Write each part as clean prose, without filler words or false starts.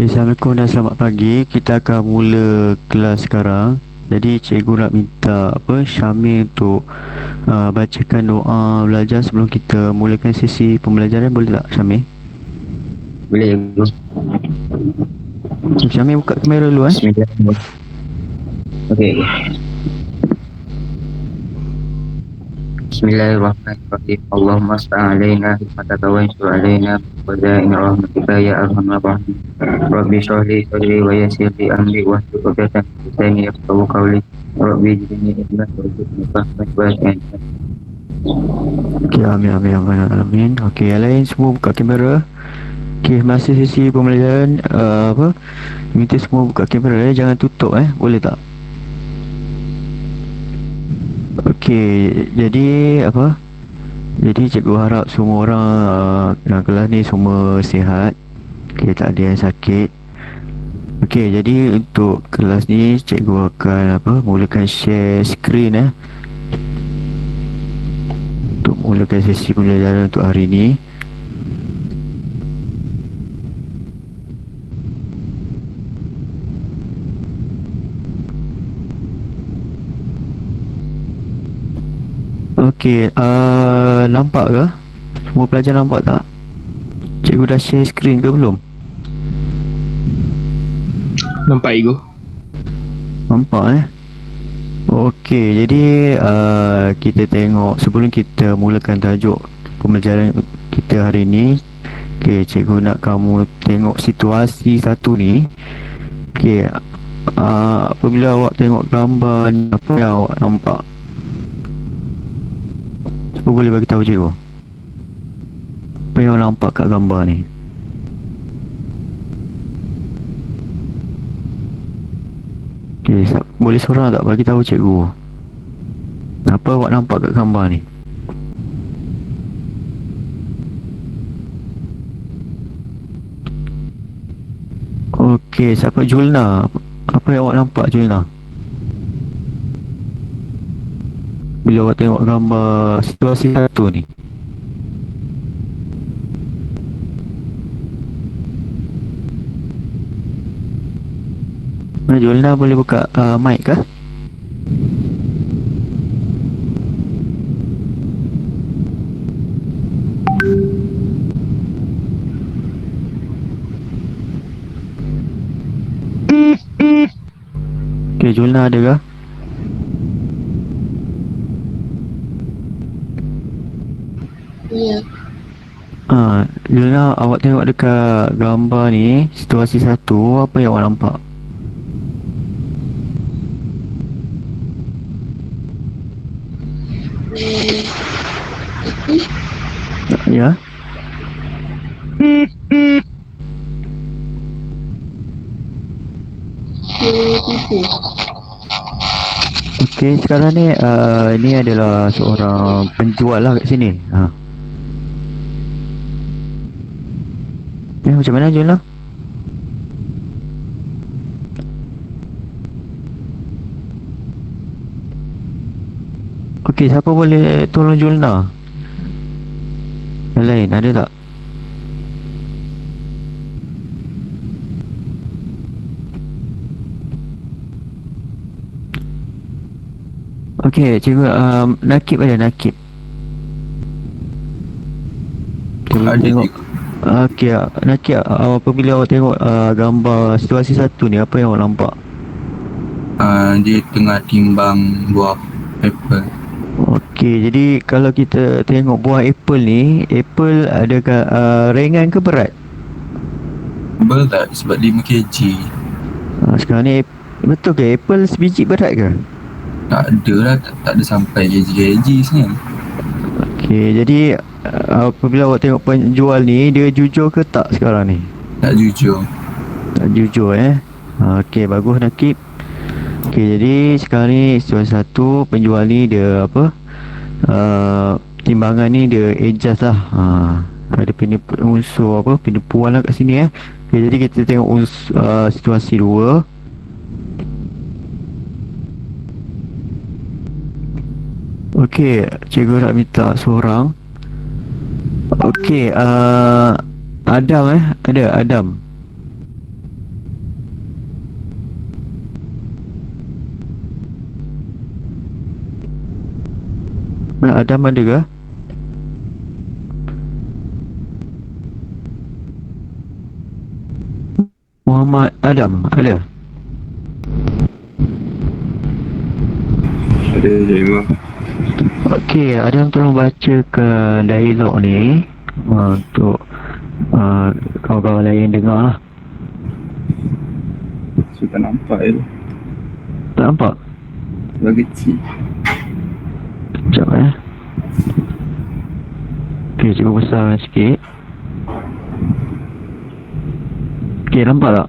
Assalamualaikum dan selamat pagi. Kita akan mula kelas sekarang. Jadi cikgu nak minta Syamil untuk bacakan doa belajar sebelum kita mulakan sesi pembelajaran. Boleh tak Syamil? Boleh Guru. Syamil buka kamera dulu Bismillahirrahmanirrahim. Okey. Bismillahirrahmanirrahim. Allahumma sa'alaina hikmataka wa insur alaina wadaina rahmatika ya arhamar rahim. Rabbi shrah li sadri wa yassir li amri wa hlul 'uqdatam min lisani yafqahu qawli. Rabbi zidni ilman warzuqni fahman wa ilman. Okey, amin amin amin amin. Okey, yang lain semua buka kamera. Okey, masa sesi pembelajaran minta semua buka kamera jangan tutup boleh tak? Okey, jadi Jadi cikgu harap semua orang dalam kelas ni semua sihat. Okey, tak ada yang sakit. Okey, jadi untuk kelas ni cikgu akan mulakan share screen untuk mulakan sesi pembelajaran untuk hari ni. Okey, nampak ke? Semua pelajar nampak tak? Cikgu dah share screen ke belum? Nampak Igu. Nampak Okey, jadi kita tengok sebelum kita mulakan tajuk pembelajaran kita hari ni. Okey, cikgu nak kamu tengok situasi satu ni. Okey, apabila awak tengok gambar ni, apa yang awak nampak? Siapa boleh bagi tahu cikgu? Apa yang awak nampak kat gambar ni? Okay, boleh seorang tak bagi tahu cikgu apa awak nampak kat gambar ni? Okey, siapa Julna? Apa yang awak nampak Julna? Bila awak tengok gambar situasi satu ni. Julna boleh buka mic ke? Okay, Julna ada ke? Ya. Julna, awak tengok dekat gambar ni situasi satu, apa yang awak nampak? Ya. Okey, sekarang ni ini adalah seorang penjual lah kat sini. Macam mana Jun lah? Okey, siapa boleh tolong Julna? Yang lain ada tak? Okey, cikgu Nakib ada Nakib. Cikgu tengok. Okey, Nakib, apabila awak tengok gambar situasi satu ni, apa yang awak nampak? Dia tengah timbang buah apple. Okey, jadi kalau kita tengok buah apple ni, apple adakah ringan ke berat? Berat sebab 5 kg. Sekarang ni betul ke apple sebiji berat ke? Tak ada lah, tak ada sampai kg-kg sebenarnya. Okey, jadi apabila awak tengok penjual ni, dia jujur ke tak sekarang ni? Tak jujur. Tak jujur Okey, bagus Nakib. Okey, jadi sekarang ni situasi satu, penjual ni dia timbangan ni dia adjust lah. Ada unsur penipuan lah kat sini Okey, jadi kita tengok situasi dua. Okey, cikgu nak minta seorang. Okey, Adam ada Adam. Adam ada ke? Muhammad Adam ada? Ada je Imam. Okey, Adam tolong bacakan dialog ni untuk kawan-kawan lain dengar lah. So tak nampak je. Tak nampak? Sebab kecil. Sekejap Okey, cuba besarkan sikit. Okey, nampak tak?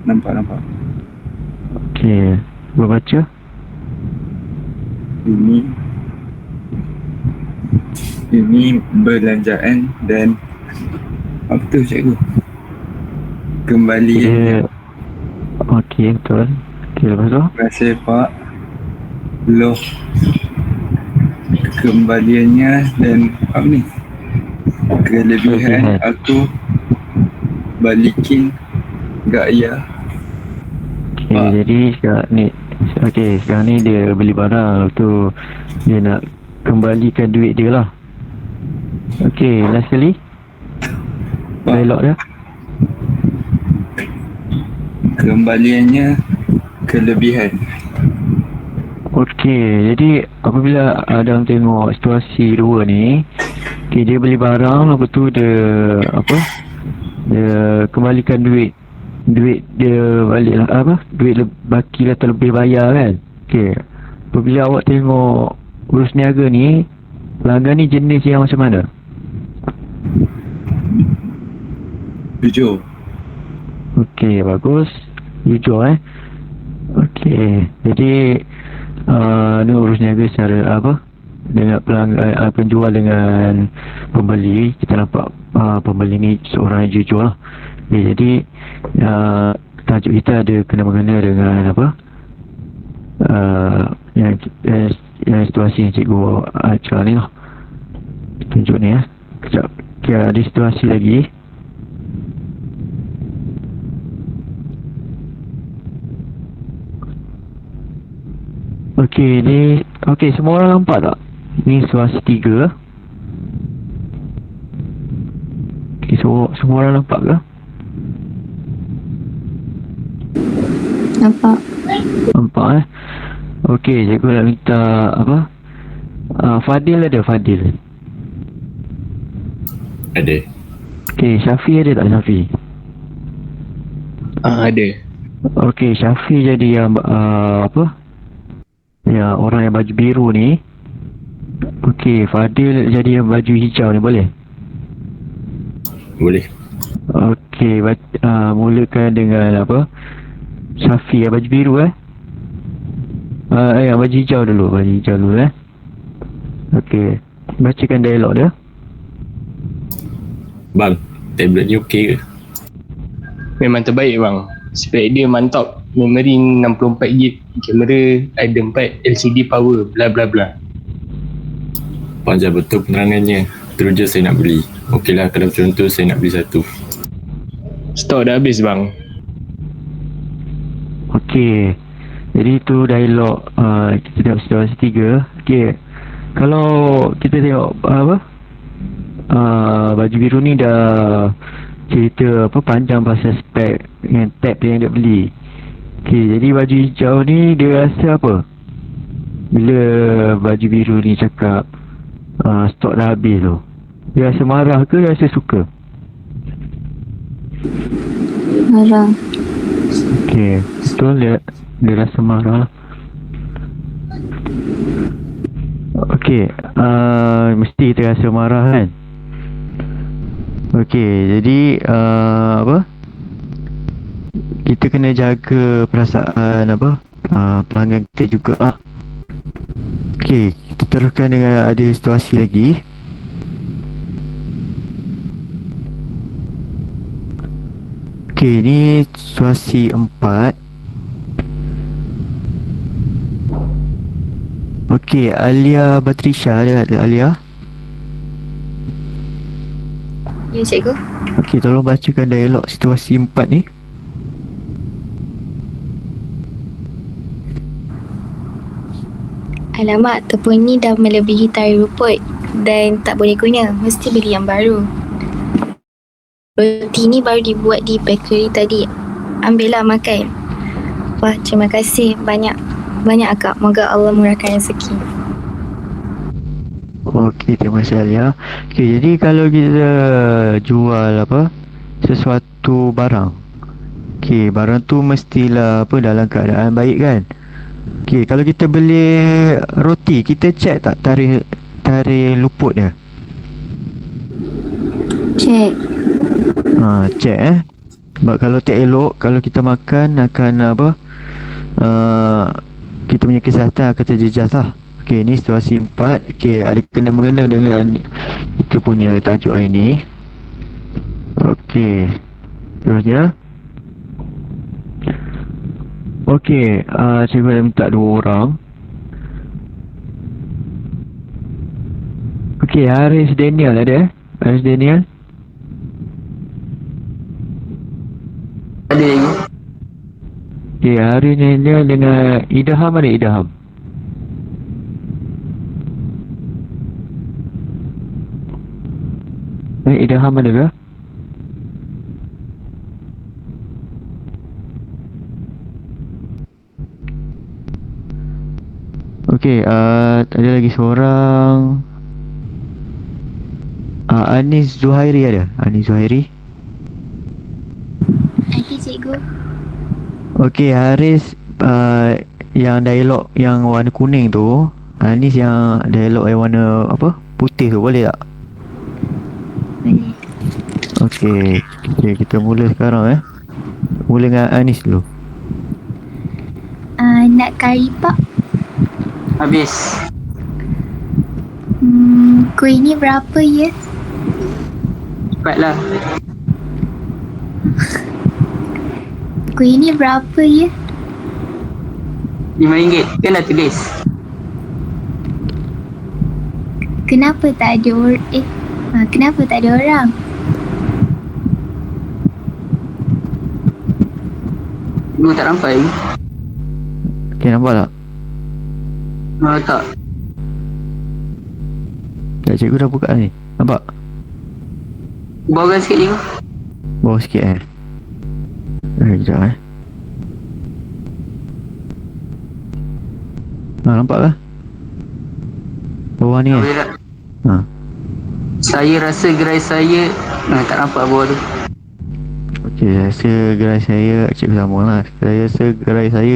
Nampak. Okey, cuba baca. Ini belanjaan dan apa tu cikgu? Kembalian Okey, betul. Okey, lepas tu? sepak loh kembaliannya dan apa ni? Kelebihan aku balikin gaya. Okey, jadi sekarang ni dia beli barang, lepas tu dia nak kembalikan duit dia lah. Okey, last kali dialog dia. Kembaliannya kelebihan. Okey, jadi apabila Adam tengok situasi dua ni, okey, dia beli barang, lepas tu dia dia kembalikan duit dia balik lah, duit baki atau lebih bayar kan. Okey, apabila awak tengok urus niaga ni, pelanggan ni jenis yang macam mana? Jujur. Okey, bagus. Jujur Okey, jadi ni urus niaga secara dengan pelanggan, penjual dengan pembeli. Kita nampak pembeli ni seorang yang jujur lah. Okay, jadi tajuk kita ada kena-mengena dengan yang situasi yang cikgu ajar ni lah. Tunjuk ni Kejap. Okay, ada situasi lagi. Okey, ni semua orang nampak tak? Ni situasi 3. Okey, semua orang nampak ke? Nampak Okey, cikgu nak minta Fadil ada? Ada. Okey, Syafi ada tak Syafi? Ada. Okey, Syafi jadi yang ya, orang yang baju biru ni. Okey, Fadil jadi yang baju hijau ni, boleh? Boleh. Okey, mulakan dengan Syafi yang baju biru baju hijau dulu, Okey, bacakan dialog dia. Bang, tablet ni okey ke? Memang terbaik bang. Spek dia mantap. Memory 64GB, kamera ada 4, LCD power, bla bla bla. Panjang betul penerangannya. Terus je saya nak beli. Okeylah, kalau macam tu saya nak beli satu. Stok dah habis bang. Okey, jadi itu dialog kita tengok situasi 3. Okey, kalau kita tengok baju biru ni dah cerita panjang pasal spek dengan tab yang dia beli. Okey, jadi baju hijau ni dia rasa apa bila baju biru ni cakap stok dah habis tu? Dia rasa marah ke dia rasa suka? Marah. Okey, betul dia rasa marah. Okey, mesti kita rasa marah kan? Okey, jadi kita kena jaga perasaan pelanggan kita juga Okey, kita teruskan dengan ada situasi lagi. Okey, ni situasi 4. Okey, Alia Batrisha ada Alia? Ya, cikgu. Okey, tolong bacakan dialog situasi 4 ni. Alamak, tepung ni dah melebihi tarikh rumput dan tak boleh guna. Mesti beli yang baru. Roti ni baru dibuat di bakery tadi. Ambillah makan. Wah, terima kasih banyak. Banyak akak. Moga Allah murahkan rezeki. Okey, terima kasih Alia. Okey, jadi kalau kita jual apa, sesuatu barang. Okey, barang tu mestilah apa, dalam keadaan baik kan? Okey, kalau kita beli roti, kita check tak tarikh luput dia? Cek. Check Sebab kalau tak elok, kalau kita makan akan apa, kita punya kesihatan akan terjejas lah. Okey, ni situasi 4. Okey, ada kena-mengena dengan kita punya tajuk hari ni. Okey, terusnya. Okey, cikgu dah minta 2 orang. Okey, Haris Daniel ada? Haris Daniel? Ada cikgu. Okey, Haris Daniel dengan Idham ada Idham? Idham ada ke? Okey, ada lagi seorang. Anis Zuhairi ada? Anis Zuhairi? Ada cikgu. Okey, Haris yang dialog yang warna kuning tu, Anis yang dialog yang warna apa? Putih tu, boleh tak? Boleh. Okey, kita mula sekarang Mula dengan Anis dulu. Nak kari pak. Habis. Kuih ni berapa ya? Cepatlah. Kuih ni berapa ya? RM5. Kan dah tulis. Kenapa tak ada kenapa tak ada orang? Cikgu tak nampak lagi. Okey, nampak tak? Tak. Tak, cikgu dah buka ni. Nampak? Bawahkan sikit cikgu. Bawah sikit sekejap nampak ke? Bawah ni Boleh tak? Saya rasa gerai saya tak nampak bawah tu. Okey, saya rasa gerai saya cikgu sama lah. Saya rasa gerai saya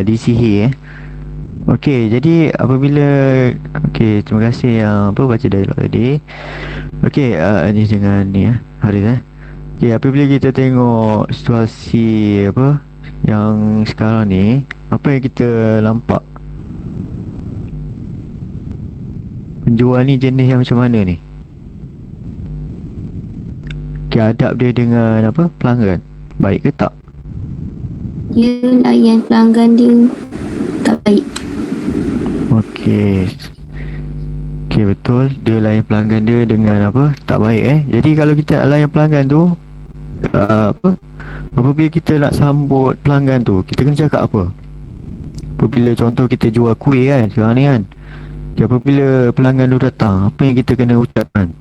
di Sihir Okey, jadi apabila terima kasih yang baca dialog tadi. Okey, ni dengan ni Haris Okey, apabila kita tengok situasi yang sekarang ni, apa yang kita nampak? Penjual ni jenis yang macam mana ni? Okey, adab dia dengan pelanggan baik ke tak? Dia layan pelanggan dia tak baik. Okey, betul. Dia layan pelanggan dia dengan tak baik Jadi kalau kita layan pelanggan tu, apabila kita nak sambut pelanggan tu, kita kena cakap apa? Apabila contoh kita jual kuih kan sekarang ni kan, apabila pelanggan tu datang, apa yang kita kena ucapkan?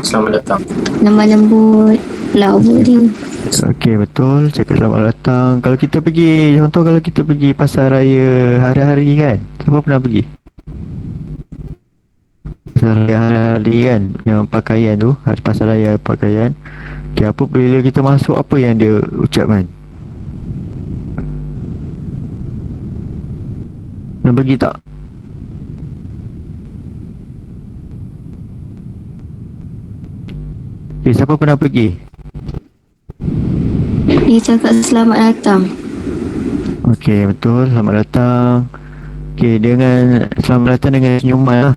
Selamat datang. Lemah lembut, lawa dia. Okey, betul. Cakap selamat datang. Kalau kita pergi, contoh kalau kita pergi pasar raya hari-hari kan, siapa pernah pergi? Pasar raya hari-hari kan, yang pakaian tu, hari pasar raya pakaian. Okey, apa bila kita masuk, apa yang dia ucapkan? Nak pergi tak? Okey, siapa pernah pergi? Dia cakap selamat datang. Okey, betul. Selamat datang. Okey, dengan selamat datang dengan senyuman lah.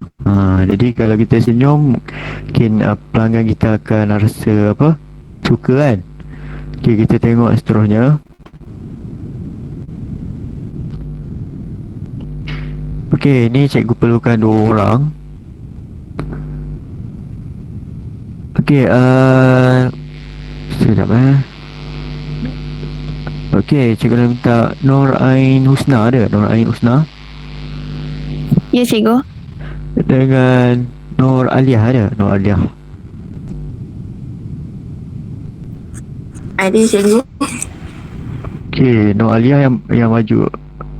Jadi kalau kita senyum, mungkin pelanggan kita akan rasa suka kan. Okey, kita tengok seterusnya. Okey, ni cikgu perlukan 2 orang. Okey, sekejap Okey, cikgu dah minta Nur Ain Husna ada? Nur Ain Husna? Ya, cikgu. Dengan Nur Aliyah ada? Nur Aliyah. Ada cikgu. Okey, Nur Aliyah yang baju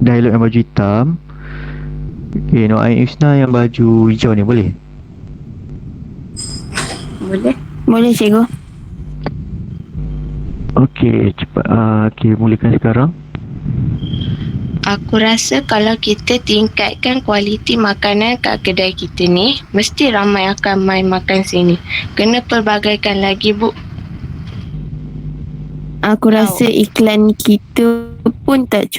dialog yang baju hitam. Okey, Nur Ain Isna yang baju hijau ni boleh? Boleh. Boleh, cikgu. Okey, cepat okey, mulakan sekarang. Aku rasa kalau kita tingkatkan kualiti makanan kat kedai kita ni, mesti ramai akan mai makan sini. Kena pelbagaikan lagi, Bu. Aku rasa iklan kita pun tak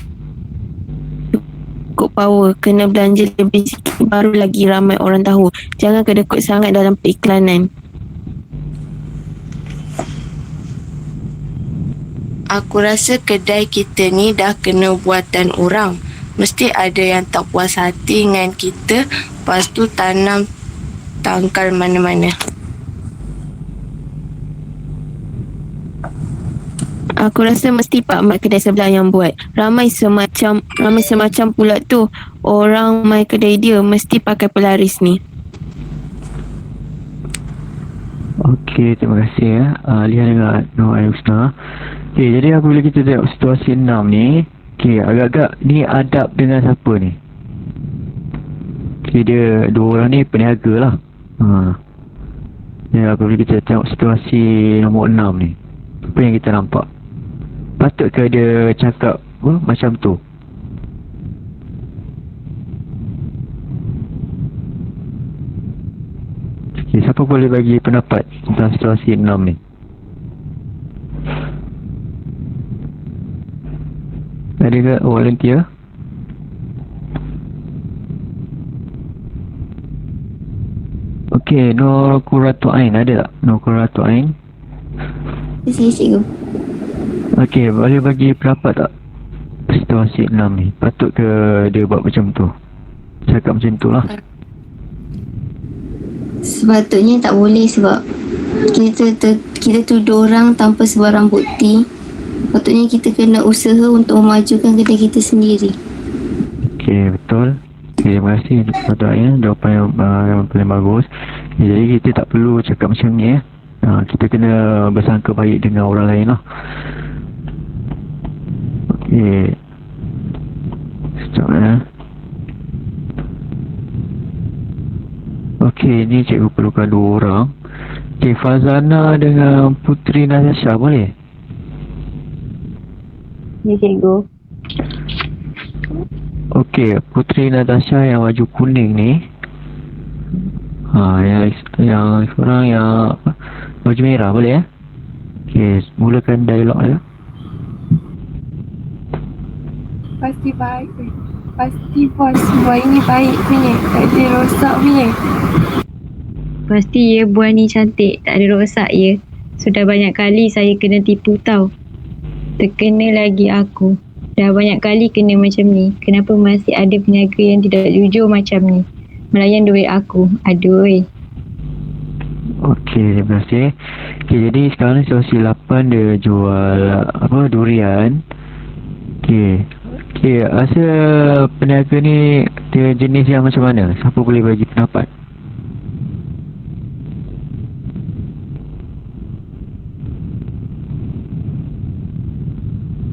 cukup power. Kena belanja lebih sikit baru lagi ramai orang tahu. Jangan kedekut sangat dalam periklanan. Aku rasa kedai kita ni dah kena buatan orang. Mesti ada yang tak puas hati dengan kita, lepas tu tanam tangkal mana-mana. Aku rasa mesti Pak Mat kedai sebelah yang buat. Ramai semacam pula tu. Orang mai kedai dia mesti pakai pelaris ni. Okey, terima kasih ya. Lihat dengan Nur Ain Husna. Okey, jadi apabila kita tengok situasi 6 ni, okey, agak-agak ni adab dengan siapa ni? Okey, dia dua orang ni peniaga lah. Ya, apabila kita tengok situasi nombor 6 ni, apa yang kita nampak? Patutkah dia cakap macam tu? Okay, siapa boleh bagi pendapat tentang situasi 6 ni? Ada ke volunteer? Okey, Nur Qurratu Ain ada tak? Nur Qurratu Ain? Sini cikgu. Okey, boleh bagi pendapat tak? Situasi 6 ni, patut ke dia buat macam tu? Cakap macam tu lah. Sepatutnya tak boleh sebab kita tuduh orang tanpa sebarang bukti. Patutnya kita kena usaha untuk memajukan kedai kita sendiri. Okey, betul. Okay, terima kasih untuk pertanyaan, jawapan yang paling bagus. Okay, jadi kita tak perlu cakap macam ni kita kena bersangka baik dengan orang lain lah. Okey. Sekejap Okey, ni cikgu perlukan 2 orang. Okey, Fazana dengan Putri Natasha boleh? Ya cikgu. Okey, Putri Natasha yang baju kuning ni. Yang seorang yang baju merah boleh ya? Okey, mulakan dialog dia. Pasti baik. Pasti bos buah ini baik punya. Tak ada rosak punya. Pasti ya buah ni cantik. Tak ada rosak ya. Sudah banyak kali saya kena tipu tau. Terkena lagi aku. Dah banyak kali kena macam ni. Kenapa masih ada peniaga yang tidak jujur macam ni? Melayan duit aku. Aduh. Okey, terima kasih. Okey, jadi sekarang ni situasi 8 dia jual durian. Okey. Okey, rasa peniaga ni dia jenis yang macam mana? Siapa boleh bagi pendapat?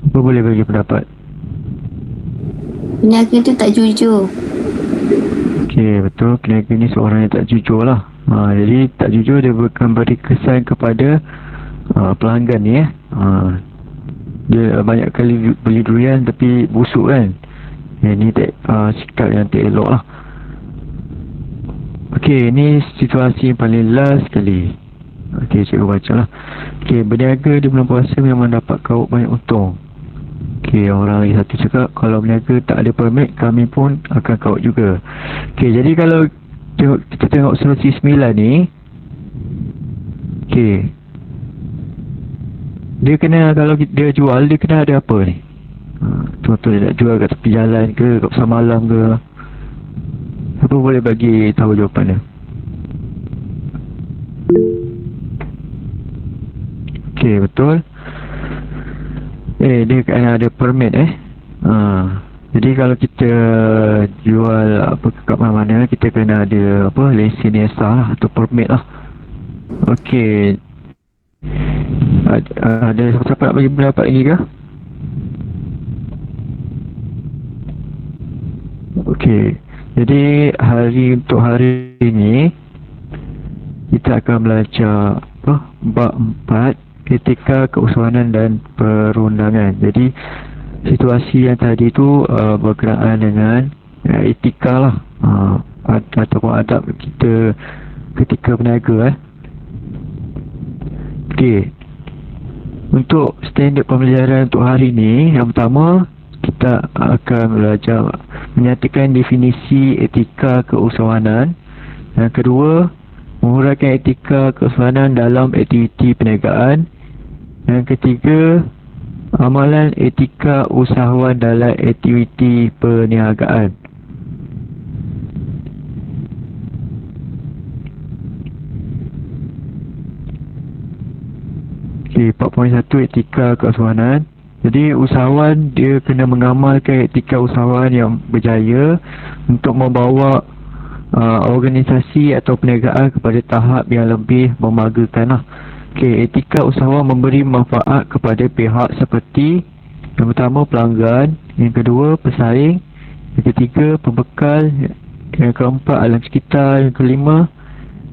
Siapa boleh bagi pendapat? Peniaga tu tak jujur. Okey, betul. Peniaga ni seorang yang tak jujur lah. Jadi tak jujur dia akan beri kesan kepada pelanggan ni dia banyak kali beli durian tapi busuk kan. Ini sikap yang tak elok lah. Okey, ni situasi paling last sekali. Okey, cikgu baca lah. Okey, berniaga di bulan puasa memang dapat kaut banyak untung. Okey, orang lagi satu cakap kalau berniaga tak ada permit kami pun akan kaut juga. Okey, jadi kalau kita tengok situasi 9 ni. Okey, dia kena, kalau dia jual, dia kena ada apa ni? Contoh dia nak jual kat tepi jalan ke, kat pasar malam ke. Siapa boleh bagi tahu jawapan dia? Okey, betul. Dia kena ada permit Jadi kalau kita jual apa kat mana-mana, kita kena ada apa lesen yang sah lah, atau permit lah. Okey. Ada siapa nak bagi pendapat lagi ke? Okey. Jadi untuk hari ini kita akan belajar apa? Bab 4, etika keusahawanan dan perundangan. Jadi situasi yang tadi tu berkenaan dengan etika lah, ataupun adab kita ketika berniaga. Okey. Untuk standard pembelajaran untuk hari ni, yang pertama kita akan belajar menyatakan definisi etika keusahawanan. Yang kedua, menguraikan etika keusahawanan dalam aktiviti perniagaan. Yang ketiga, amalan etika usahawan dalam aktiviti perniagaan. Okay, 4.1 etika keusahawanan. Jadi usahawan dia kena mengamalkan etika usahawan yang berjaya untuk membawa organisasi atau perniagaan kepada tahap yang lebih membanggakan lah. Okey, etika usahawan memberi manfaat kepada pihak seperti yang pertama pelanggan, yang kedua pesaing, yang ketiga pembekal, yang keempat alam sekitar, yang kelima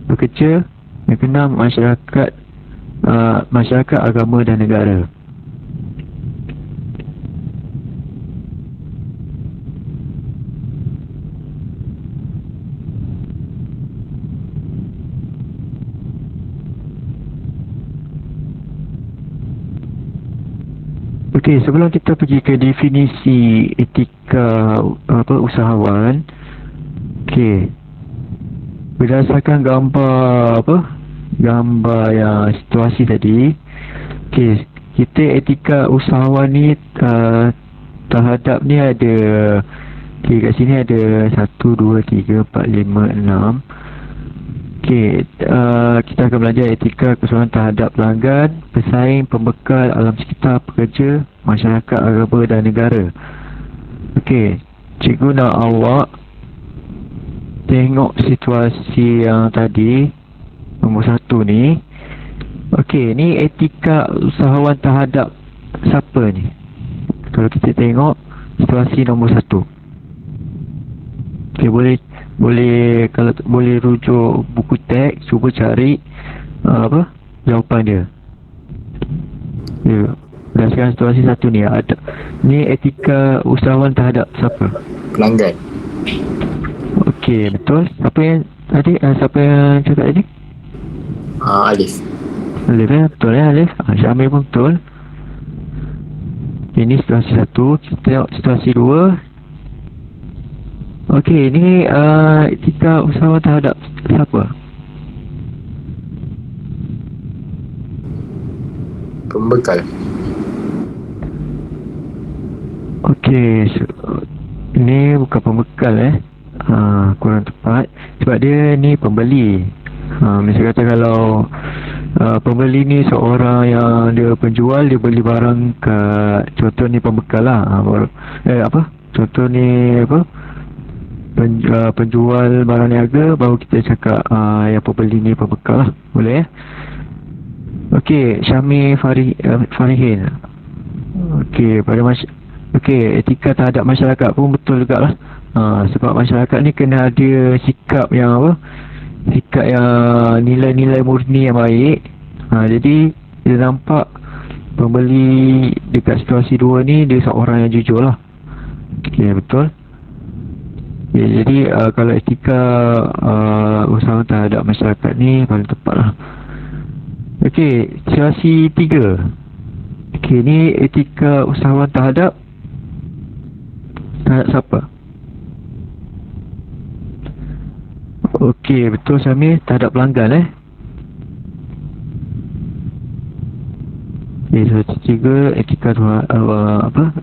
pekerja, yang keenam masyarakat, agama dan negara. Okey, sebelum kita pergi ke definisi etika usahawan, okey, berdasarkan gambar yang situasi tadi, okey, kita etika usahawan ni terhadap ni ada, okey, kat sini ada 1, 2, 3, 4, 5, 6. Okey, kita akan belajar etika keusahawan terhadap pelanggan, pesaing, pembekal, alam sekitar, pekerja, masyarakat, agama dan negara. Okey, cikgu nak awak tengok situasi yang tadi, nombor 1 ni. Okey, ni etika usahawan terhadap siapa ni? Kalau kita tengok situasi nombor 1. Okey, boleh kalau boleh rujuk buku teks, cuba cari jawapan dia. Ya, berdasarkan situasi 1 ni ada. Ni etika usahawan terhadap siapa? Pelanggan. Okey, betul. Siapa yang cakap tadi? Alif. Alif betul Alif. Syamil pun betul. Ini situasi 1. Kita tengok situasi 2. Okey, ni etika usahawan terhadap siapa? Pembekal. Okey, ni bukan pembekal kurang tepat. Sebab dia ni pembeli. Misalnya kata kalau pembeli ni seorang yang dia penjual, dia beli barang kat, contoh ni pembekal lah. Contoh ni penjual barang niaga, baru kita cakap yang pembeli ni pembekal lah. Boleh Okey, Syamil Farihin. Okey, okey, etika terhadap masyarakat pun betul jugalah. Sebab masyarakat ni kena ada sikap yang sikap yang nilai-nilai murni yang baik. Jadi dia nampak pembeli dekat situasi 2 ni dia seorang yang jujur lah. Okey, betul. Ya, jadi kalau etika usahawan terhadap masyarakat ni paling tepat lah. Okey, situasi 3. Okey, ni etika usahawan terhadap siapa? Okey, betul Syamil, terhadap pelanggan Okey, situasi 3, etika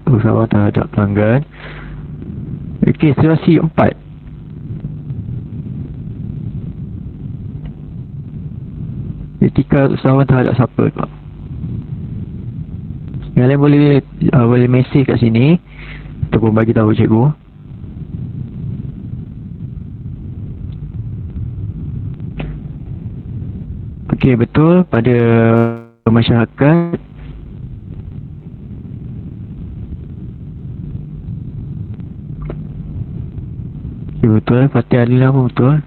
usahawan terhadap pelanggan. Okey, situasi 4. Etika usahawan terhadap siapa tu? Yang lain boleh mesej kat sini. ataupun bagi tahu cikgu. Okey, betul pada masyarakat betul Fatih Alillah pun betul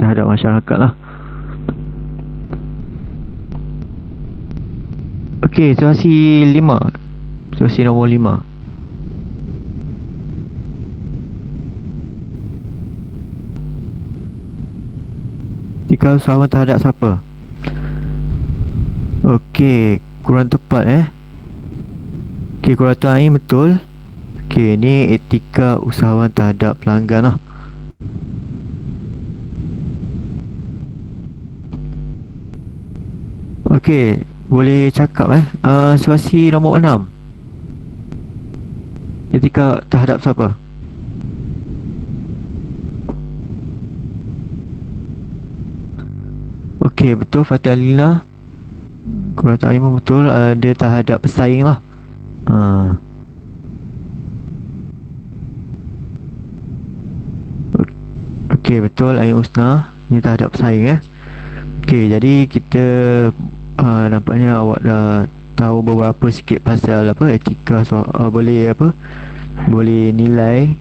terhadap masyarakat lah. Okey, situasi 5. Situasi nombor 5. Jika usahawan terhadap siapa? Okey, kurang tepat Okey, kurang tepat ni betul. Okey, ni etika usahawan terhadap pelanggan lah. Okey, boleh cakap situasi nombor 6. Etika terhadap siapa? Okey, betul Fatih Alillah. Kurang tak lima betul, dia terhadap pesaing lah. Okey, betul Ain Husna. Ni terhadap pesaing Okey, jadi kita nampaknya awak dah tahu beberapa sikit pasal etika boleh nilai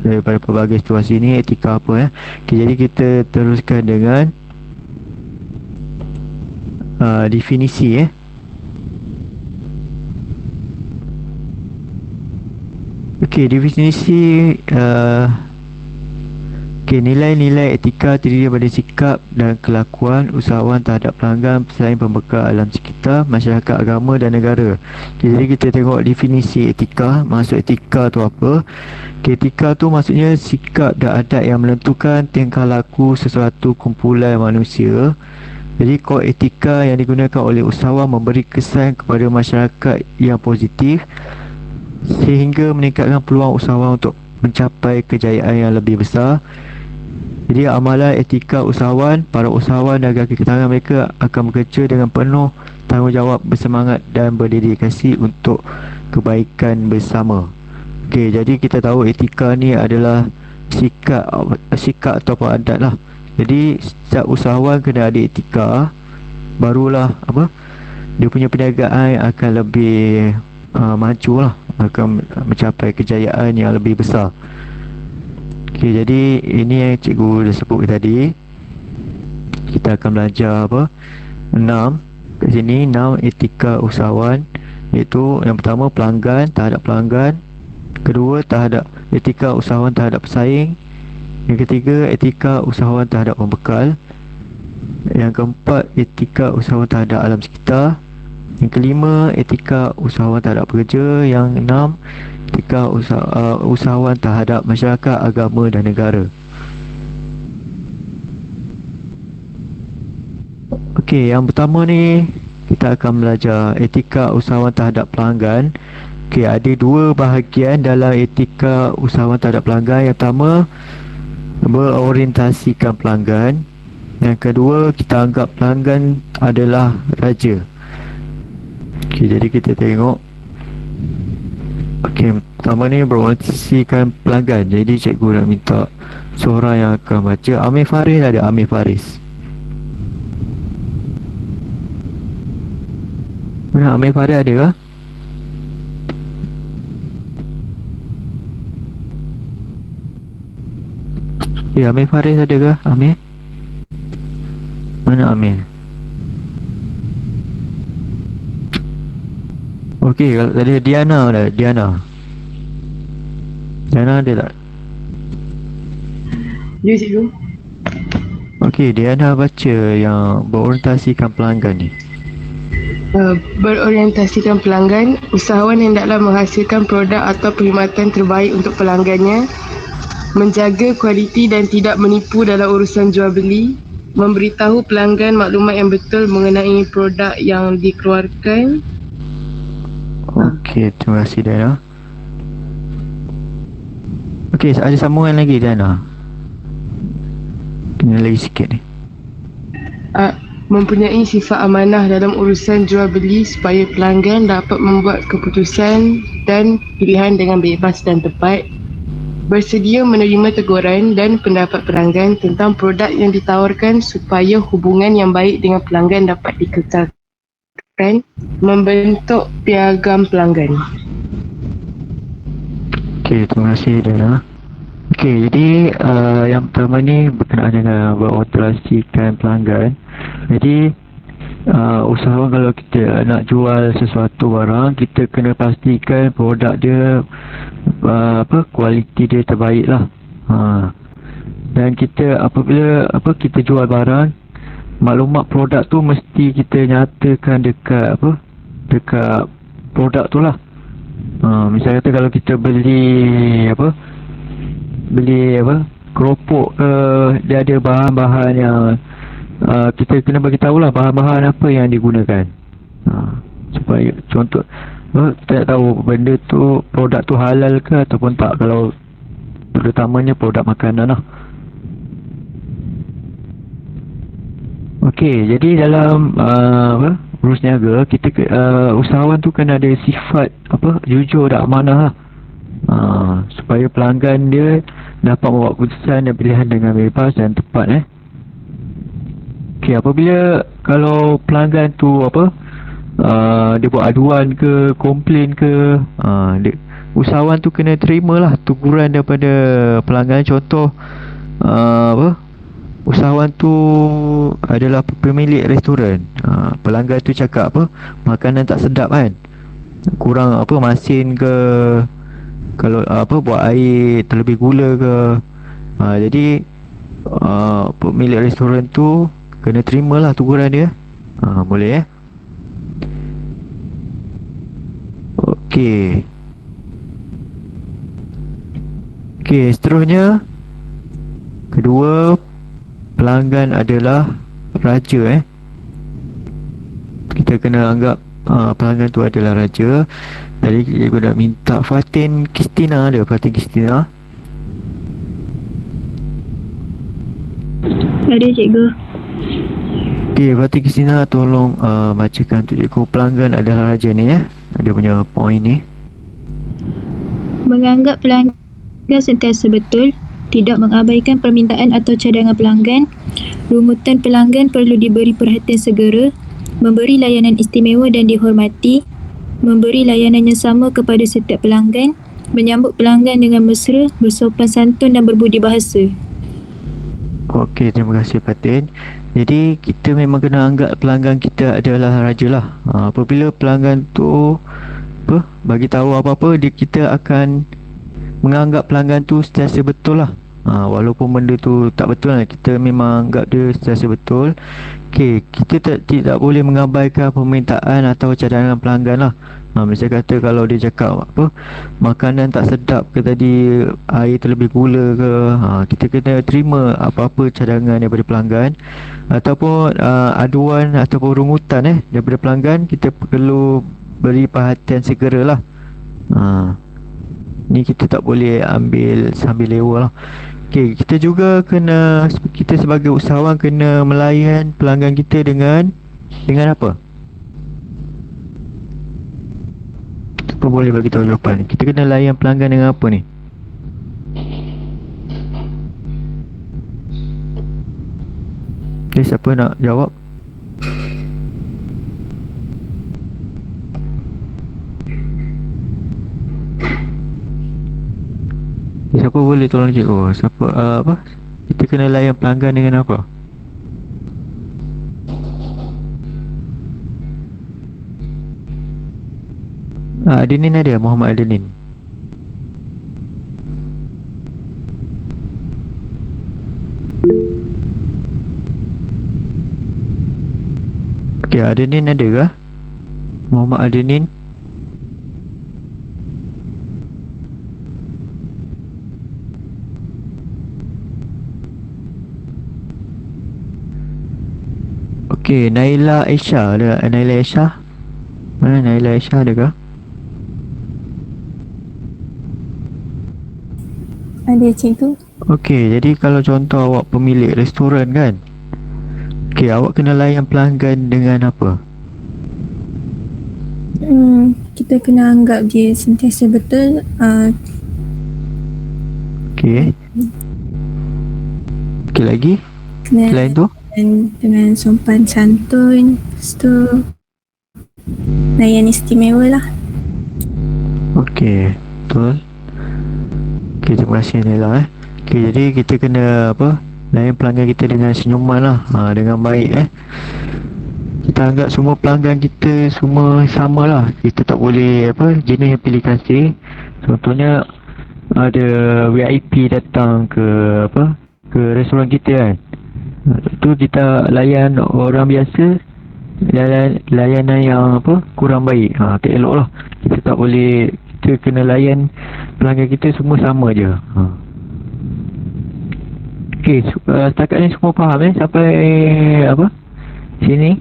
daripada pelbagai situasi ni etika apa Okey, jadi kita teruskan dengan definisi Okey, definisi nilai-nilai etika terdiri daripada sikap dan kelakuan usahawan terhadap pelanggan, pesaing, pembekal alam sekitar, masyarakat, agama dan negara. Okay, jadi kita tengok definisi etika. Maksud etika tu apa? Okay, etika tu maksudnya sikap dan adat yang menentukan tingkah laku sesuatu kumpulan manusia. Jadi kod etika yang digunakan oleh usahawan memberi kesan kepada masyarakat yang positif sehingga meningkatkan peluang usahawan untuk mencapai kejayaan yang lebih besar. Jadi amalan etika usahawan, para usahawan dan garga tangan mereka akan bekerja dengan penuh tanggungjawab, bersemangat dan berdedikasi untuk kebaikan bersama. Okey, jadi kita tahu etika ni adalah sikap ataupun adat lah. Jadi setiap usahawan kena ada etika, barulah dia punya perniagaan akan lebih maju lah, akan mencapai kejayaan yang lebih besar. Okey, jadi ini yang cikgu dah sebut tadi. Kita akan belajar 6 kat sini, 6 etika usahawan, iaitu yang pertama pelanggan, terhadap pelanggan. Kedua, terhadap etika usahawan terhadap pesaing. Yang ketiga, etika usahawan terhadap pembekal. Yang keempat, etika usahawan terhadap alam sekitar. Yang kelima, etika usahawan terhadap pekerja. Yang enam, etika usahawan terhadap masyarakat, agama dan negara. Okey, yang pertama ni kita akan belajar etika usahawan terhadap pelanggan. Okey, ada dua bahagian dalam etika usahawan terhadap pelanggan. Yang pertama, berorientasikan pelanggan. Yang kedua, kita anggap pelanggan adalah raja. Okey, jadi kita tengok. Okey, pertama ni berorientasikan pelanggan. Jadi cikgu nak minta seorang yang akan baca. Amir Faris ada, Amir Faris. Mana Amir Faris ada ke? Ya, Amir Faris ada ke? Amir? Mana Amir? Okey, kalau tadi Diana ada, Diana. Diana ada tak? Ya, cikgu. Okey, Diana baca yang berorientasikan pelanggan ni. Berorientasikan pelanggan, usahawan hendaklah menghasilkan produk atau perkhidmatan terbaik untuk pelanggannya, menjaga kualiti dan tidak menipu dalam urusan jual beli, memberitahu pelanggan maklumat yang betul mengenai produk yang dikeluarkan. Okey, terima kasih Diana. Okey, ada sambungan lagi Diana? Kena lagi sikit ni. mempunyai sifat amanah dalam urusan jual beli supaya pelanggan dapat membuat keputusan dan pilihan dengan bebas dan tepat, bersedia menerima teguran dan pendapat pelanggan tentang produk yang ditawarkan supaya hubungan yang baik dengan pelanggan dapat dikekalkan, membentuk piagam pelanggan. Okey, terima kasih Dana. Okey, jadi yang pertama ni berkenaan dengan mengoperasikan pelanggan. Jadi usahawan kalau kita nak jual sesuatu barang, kita kena pastikan produk dia kualiti dia terbaik lah. Dan kita apabila kita jual barang, maklumat produk tu mesti kita nyatakan dekat dekat produk tu lah. Misalnya kata kalau kita beli keropok ke, dia ada bahan-bahan yang kita kena bagi tahulah bahan-bahan apa yang digunakan. Supaya contoh kita nak tahu benda tu, produk tu halal ke ataupun tak, kalau terutamanya produk makanan lah. Okey, jadi dalam urus niaga, kita usahawan tu kena ada sifat jujur dan amanah lah. Supaya pelanggan dia dapat membuat keputusan dan pilihan dengan bebas dan tepat. Okey, apabila kalau pelanggan tu dia buat aduan ke, komplain ke, usahawan tu kena terimalah teguran daripada pelanggan. Contoh usahawan tu adalah pemilik restoran. Pelanggan tu cakap makanan tak sedap kan, kurang masin ke, kalau buat air terlebih gula ke. Jadi pemilik restoran tu kena terimalah teguran dia. Boleh Okey, seterusnya kedua, pelanggan adalah raja. Kita kena anggap pelanggan tu adalah raja. Jadi cikgu nak minta Fatin Kristina. Ada Fatin Kristina? Ada cikgu. Okey, Fatin Kristina tolong bacakan untuk cikgu. Pelanggan adalah raja ni Ada punya poin ni. Menganggap pelanggan sentiasa betul, tidak mengabaikan permintaan atau cadangan pelanggan, rungutan pelanggan perlu diberi perhatian segera, memberi layanan istimewa dan dihormati, memberi layanan yang sama kepada setiap pelanggan, menyambut pelanggan dengan mesra, bersopan santun dan berbudi bahasa. Okey, terima kasih Fatin. Jadi kita memang kena anggap pelanggan kita adalah raja lah. Apabila pelanggan tu bagi tahu apa-apa, kita akan menganggap pelanggan tu sentiasa betul lah. Walaupun benda tu tak betul lah, kita memang anggap dia sentiasa betul. Okey, kita tidak boleh mengabaikan permintaan atau cadangan pelanggan lah. Misalnya kata kalau dia cakap makanan tak sedap ke, tadi air terlebih gula ke, kita kena terima apa-apa cadangan daripada pelanggan ataupun aduan ataupun rungutan daripada pelanggan. Kita perlu beri perhatian segera lah. Ni kita tak boleh ambil sambil lewa lah. Okey, kita juga kita sebagai usahawan kena melayan pelanggan kita dengan apa? Apa boleh bagi tahu jawapan? Kita kena layan pelanggan dengan apa ni? Okay, siapa nak jawab? Siapa boleh tolong cikgu? Siapa kita kena layan pelanggan dengan apa? Adenin ada, Muhammad Adenin. Okey, Adenin ada ke? Muhammad Adenin. Okey, Naila Aisyah ada. Naila Aisyah. Mana Naila Aisyah ada ke? Ada cikgu. Okey, jadi kalau contoh awak pemilik restoran kan. Okey, awak kena layan pelanggan dengan apa? Kita kena anggap dia sentiasa betul. Okey. Okey lagi? Kena Selain tu? dengan sopan santun. Lepas tu layan istimewa lah. Okey, betul. Okey, terima kasih Nela. Okey, jadi kita kena layan pelanggan kita dengan senyuman lah, dengan baik. Kita anggap semua pelanggan kita semua sama lah. Kita tak boleh jenis yang pilih kasih. Contohnya ada VIP datang ke restoran kita kan. Tu kita layan orang biasa, layanan yang kurang baik. Tak elok lah. Kita tak boleh, kita kena layan pelanggan kita semua sama je. Okey, setakat ni semua faham sampai sini?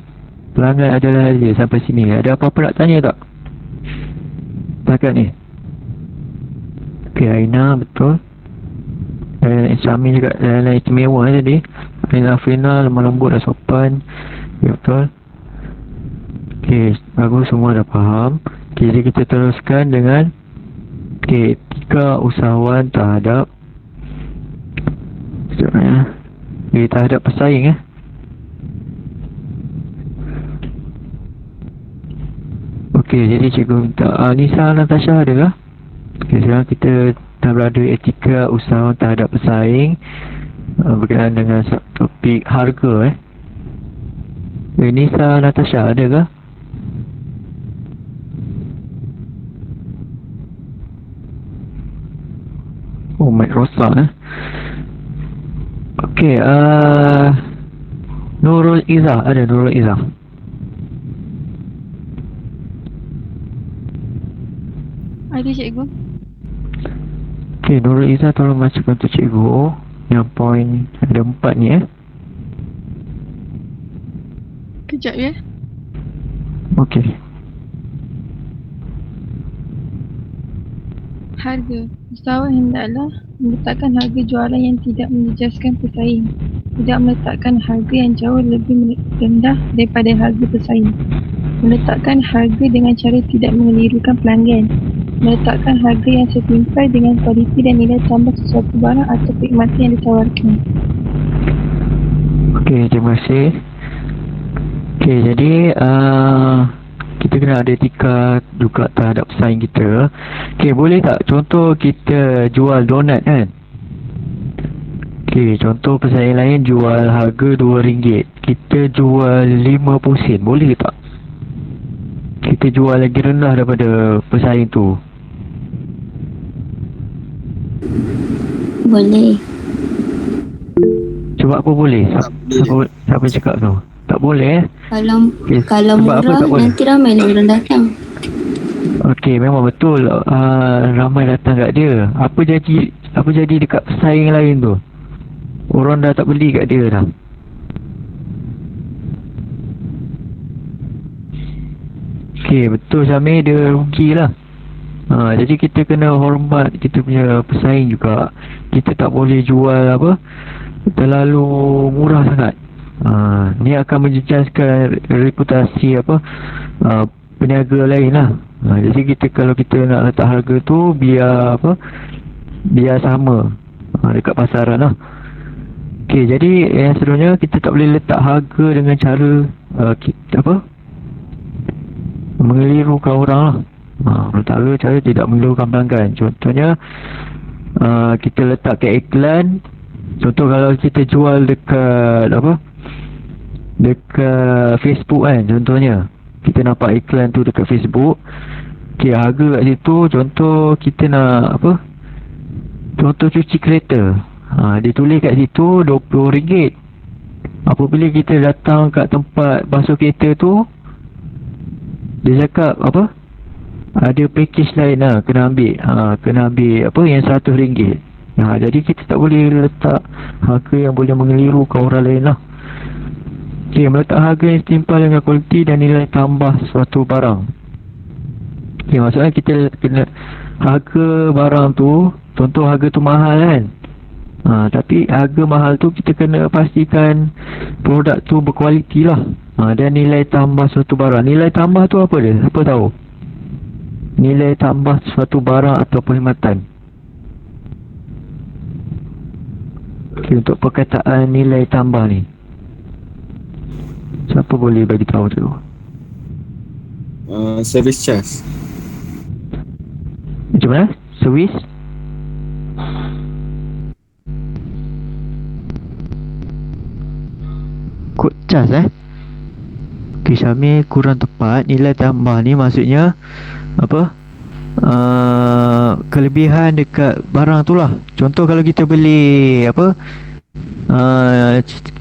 Pelanggan adalah dia sampai sini. Ada apa-apa nak tanya tak? Setakat ni. Okey, Aina betul. Dan Syamil juga lain istimewa tadi. Aina Afrina lemah lembut dan sopan. Ya, betul. Okey, bagus, semua dah faham. Okey, jadi kita teruskan dengan etika usahawan terhadap terhadap pesaing. Okey, jadi cikgu minta Nisa, Natasha ada kah? Okey, sekarang kita dah berada etika usahawan terhadap pesaing berkenaan dengan topik harga. Nisa, Natasha ada kah? Oh, mic rosak. Okey, Nurul Izzah, ada Nurul Izzah. Ada cikgu. Okey, Nurul Izzah tolong bacakan untuk cikgu yang poin ada 4 ni. Kejap ya. Okey. Harga. Usahawan hendaklah meletakkan harga jualan yang tidak menjejaskan pesaing. Tidak meletakkan harga yang jauh lebih rendah daripada harga pesaing. Meletakkan harga dengan cara tidak mengelirukan pelanggan. Meletakkan harga yang setimpal dengan kualiti dan nilai tambah sesuatu barang atau perkhidmatan yang ditawarkan. Okey, terima kasih. Okey, jadi kita kena ada etika juga terhadap pesaing kita. Okey, boleh tak contoh kita jual donat kan? Okey, contoh pesaing lain jual harga RM2, kita jual 50 sen, boleh tak? Kita jual lagi rendah daripada pesaing tu. Boleh. Sebab apa boleh? Siapa cakap tu? Tak boleh Kalau Sebab apa murah tak boleh? nanti ramai lah orang datang. Okey, memang betul ramai datang kat dia. Apa jadi dekat pesaing lain tu? Orang dah tak beli kat dia dah. Okey, betul Syamil, dia rugilah. Jadi kita kena hormat kita punya pesaing juga. Kita tak boleh jual terlalu murah sangat. Ni akan menjejaskan reputasi peniaga lain lah. Jadi kalau kita nak letak harga tu biar sama dekat pasaran lah. Okey, jadi yang seterusnya kita tak boleh letak harga dengan cara mengelirukan orang lah. Pertama, cara tidak mengelirukan pelanggan. Contohnya kita letakkan iklan. Contoh kalau kita jual dekat dekat Facebook kan, contohnya kita nampak iklan tu dekat Facebook. Okey, harga kat situ contoh kita nak contoh cuci kereta. Dia tulis kat situ RM20. Apabila kita datang kat tempat basuh kereta tu, dia cakap ada package lain lah, kena ambil yang RM100. Jadi kita tak boleh letak harga yang boleh mengelirukan orang lain lah. Okay, meletak harga yang setimpal dengan kualiti dan nilai tambah suatu barang. Okay, maksudnya kita kena harga barang tu, contoh harga tu mahal kan. Tapi harga mahal tu kita kena pastikan produk tu berkualiti lah. Dan nilai tambah suatu barang. Nilai tambah tu apa dia? Siapa tahu? Nilai tambah suatu barang atau perkhidmatan. Okay, untuk perkataan nilai tambah ni, siapa boleh bagi tahu tu? Service charge. Macam mana? Servis? Kod cas Okay, Syamil kurang tepat. Nilai tambah ni maksudnya apa? Kelebihan dekat barang tu lah. Contoh kalau kita beli apa?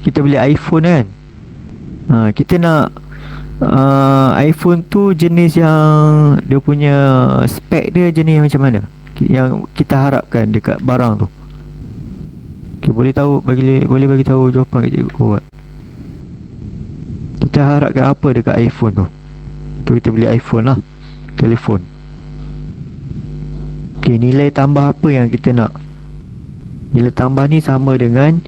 Kita beli iPhone kan. Kita nak iPhone tu jenis yang dia punya spek dia jenis macam mana? Yang kita harapkan dekat barang tu. Okay, boleh bagi tahu jawapan kat cikgu buat. Kita harapkan apa dekat iPhone tu? Tu kita beli iPhone lah, telefon. Okay, nilai tambah apa yang kita nak? Nilai tambah ni sama dengan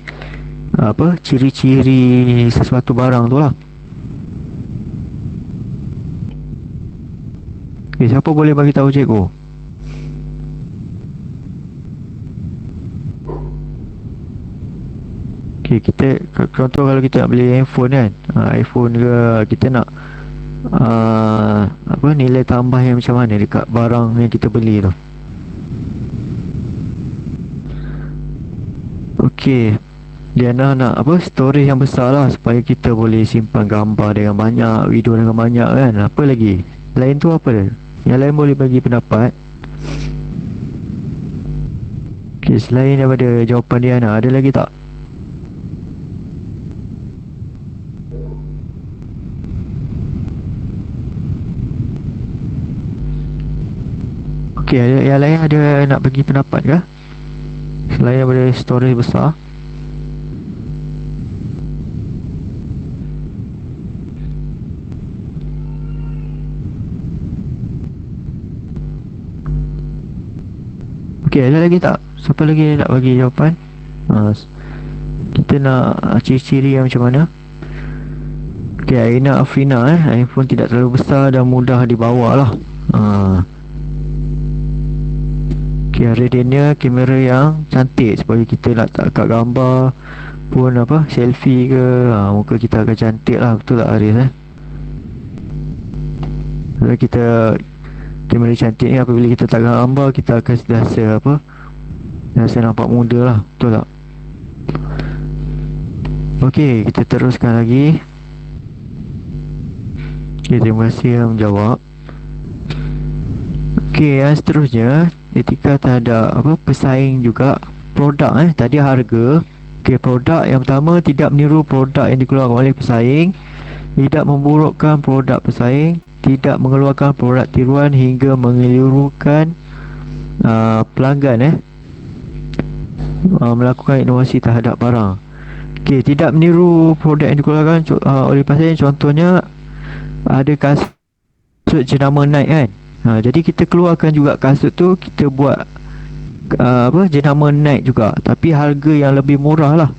apa? Ciri-ciri sesuatu barang tu lah. Okay, siapa boleh bagi tahu cikgu? Okay, kita contoh kalau kita nak beli handphone kan, iPhone ke, kita nak apa, nilai tambah yang macam mana dekat barang yang kita beli tu. Okay, Diana nak apa, storage yang besar lah, supaya kita boleh simpan gambar dengan banyak, video dengan banyak kan. Apa lagi? Lain tu apa dia? Yang lain boleh bagi pendapat. Okay, selain daripada jawapan Diana, ada lagi tak? Okay, yang lain ada nak bagi pendapat ke? Selain daripada storage besar. Okay, ada lagi tak? Siapa lagi nak bagi jawapan? Kita nak ciri-ciri yang macam mana? Okay, Aina Afrina iPhone tidak terlalu besar dan mudah dibawa lah. Okay, Redenia kamera yang cantik supaya kita nak kat gambar pun apa, selfie ke, muka kita akan cantik lah. Betul tak Aris Kalau kita kamera cantik ni, apabila kita tak gambar, kita akan rasa apa, rasa nampak muda lah. Betul tak? Okay, kita teruskan lagi. Okay, terima kasih yang menjawab. Okay, yang seterusnya, etika terhadap apa, pesaing juga. Produk tadi harga. Okay, produk yang pertama, tidak meniru produk yang dikeluarkan oleh pesaing, tidak memburukkan produk pesaing, tidak mengeluarkan produk tiruan hingga mengelirukan pelanggan melakukan inovasi terhadap barang. Okay, tidak meniru produk yang dikeluarkan oleh pesaing. Contohnya ada kasut jenama Nike kan. Jadi kita keluarkan juga kasut tu, kita buat apa, jenama Nike juga, tapi harga yang lebih murah lah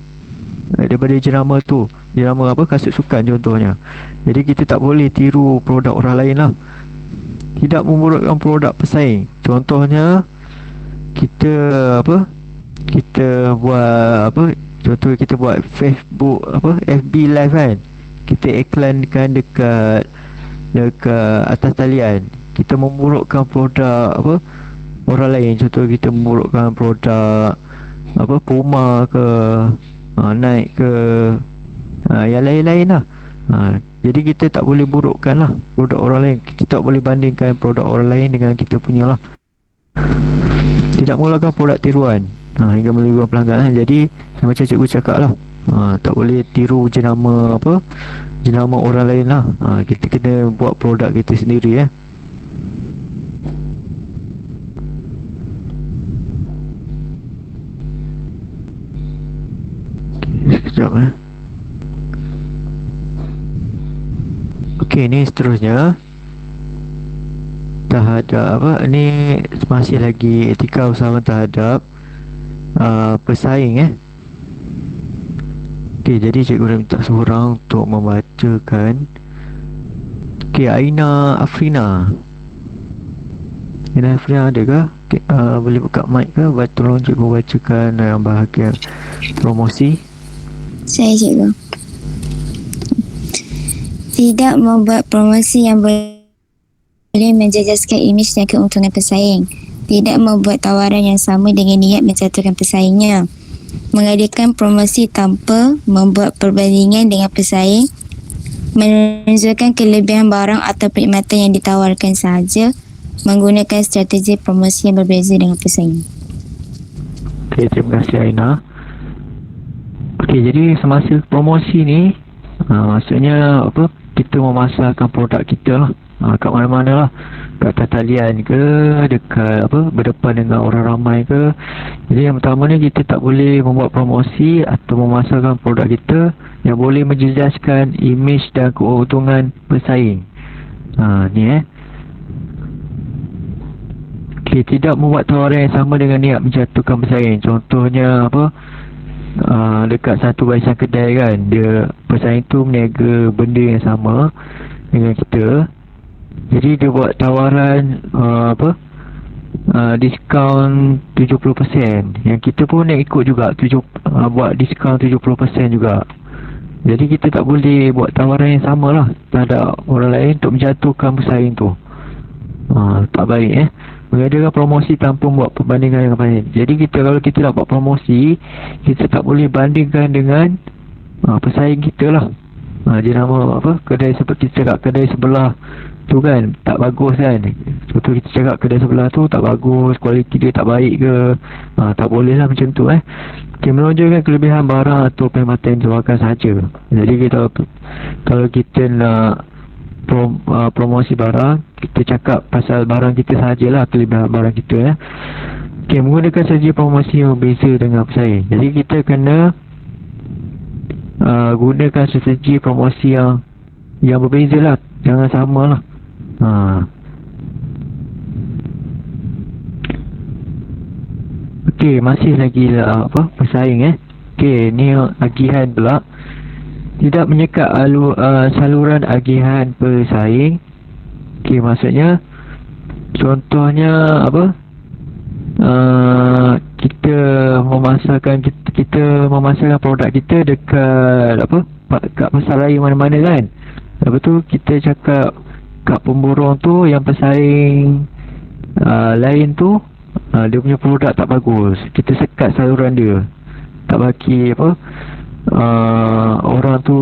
daripada jenama tu. Jenama apa, kasut sukan contohnya. Jadi kita tak boleh tiru produk orang lain lah. Tidak memburukkan produk pesaing. Contohnya kita apa, kita buat apa, contoh kita buat Facebook apa, FB live kan, kita iklankan dekat atas talian. Kita memburukkan produk apa, orang lain. Contoh kita memburukkan produk apa, Puma ke, Nike ke, yang lain-lain lah. Jadi kita tak boleh burukkan lah produk orang lain. Kita tak boleh bandingkan produk orang lain dengan kita punya lah. Tidak mengeluarkan produk tiruan hingga melibatkan pelanggan. Jadi macam cikgu cakap lah, tak boleh tiru jenama apa, jenama orang lain lah. Kita kena buat produk kita sendiri Sekejap Okey, ni seterusnya terhadap apa, ni masih lagi etika usahawan terhadap pesaing Okay, jadi cikgu dah minta seorang untuk membacakan. Okay, Aina Afrina. Aina Afrina ada ke? Okay, boleh buka mic ke? Tolong cikgu bacakan bahagian promosi. Saya cikgu. Tidak membuat promosi yang boleh menjejaskan imej dan keuntungan pesaing. Tidak membuat tawaran yang sama dengan niat menjatuhkan pesaingnya. Mengadakan promosi tanpa membuat perbandingan dengan pesaing. Menunjukkan kelebihan barang atau perkhidmatan yang ditawarkan sahaja. Menggunakan strategi promosi yang berbeza dengan pesaing. Okay, terima kasih Aina. Okay, jadi semasa promosi ni maksudnya apa, kita memasarkan produk kita lah kat mana-mana lah, kat atas talian ke, dekat apa, berdepan dengan orang ramai ke. Jadi yang pertama ni, kita tak boleh membuat promosi atau memasarkan produk kita yang boleh menjejaskan imej dan keuntungan pesaing. Ni Okay, tidak membuat tawaran yang sama dengan niat menjatuhkan pesaing. Contohnya apa, dekat satu barisan kedai kan, dia pesaing tu meniaga benda yang sama dengan kita, jadi dia buat tawaran diskaun 70%, yang kita pun nak ikut juga buat diskaun 70% juga. Jadi kita tak boleh buat tawaran yang sama lah terhadap orang lain untuk menjatuhkan pesaing tu. Tak baik mengadakan promosi tanpa buat perbandingan dengan lain. Jadi kalau kita nak buat promosi, kita tak boleh bandingkan dengan pesaing kita lah. Dia nama apa, kedai seperti kita cakap kedai sebelah tu kan tak bagus kan. Contoh kita cakap kedai sebelah tu tak bagus, kualiti dia tak baik ke, tak boleh lah macam tu Okay, menunjukkan kelebihan barang atau perkhidmatan yang ditawarkan sahaja. Jadi kalau kita nak promosi barang, kita cakap pasal barang kita sahajalah, kelebihan barang kita Okay, menggunakan strategi promosi yang berbeza dengan pesaing. Jadi kita kena gunakan strategi promosi yang berbeza lah, jangan sama lah. Okay, masih lagi pesaing Okay, ni agihan pula. Tidak menyekat saluran agihan pesaing. Okay, maksudnya contohnya apa, kita memasarkan produk kita dekat kat pasar raya mana-mana kan. Lepas tu kita cakap kat pemborong tu yang pesaing lain tu dia punya produk tak bagus, kita sekat saluran dia, tak bagi orang tu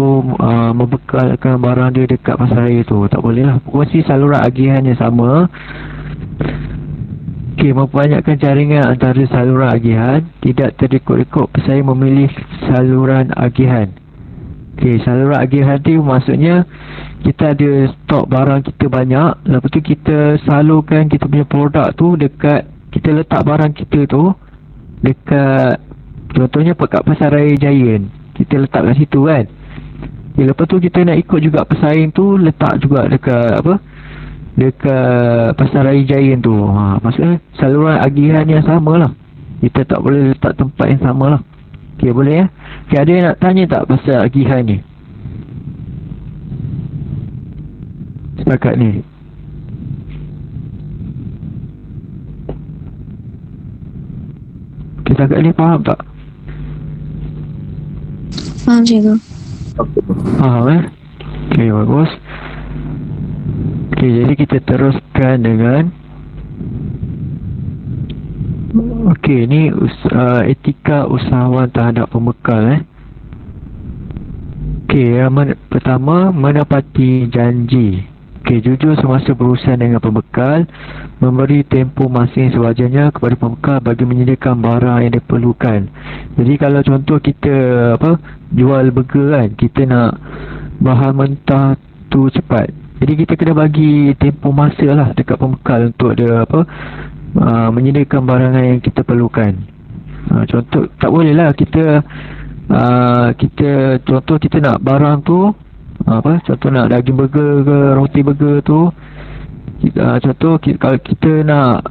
membekalkan barang dia dekat pasar raya tu. Tak boleh lah. Mesti saluran agihan yang sama. Okay, memperbanyakkan jaringan antara saluran agihan. Tidak terikut-ikut pesaing memilih saluran agihan. Okay, saluran agihan tu maksudnya kita ada stok barang kita banyak, lepas tu kita salurkan kita punya produk tu dekat, kita letak barang kita tu dekat, contohnya kat pasar raya Giant, kita letak kat situ kan. Lepas tu kita nak ikut juga pesaing tu letak juga dekat dekat pasar raya Giant tu. Maksudnya saluran agihan yang sama lah, kita tak boleh letak tempat yang sama lah. Okay, boleh Okay, ada yang nak tanya tak pasal agihan ni setakat ni? Okay, setakat ni faham tak? Faham cikgu. Faham Okay, bagus. Okay, jadi kita teruskan dengan okay, ni etika usahawan terhadap pembekal Okay, yang pertama, menepati janji. Okay, jujur semasa berurusan dengan pembekal, memberi tempoh masa yang sewajarnya kepada pembekal bagi menyediakan barang yang diperlukan. Jadi kalau contoh kita jual burger kan, kita nak bahan mentah tu cepat, jadi kita kena bagi tempoh masa lah dekat pembekal untuk dia menyediakan barangan yang kita perlukan. Contoh, tak boleh lah kita contoh kita nak barang tu contoh nak daging burger ke roti burger tu, contoh kalau kita nak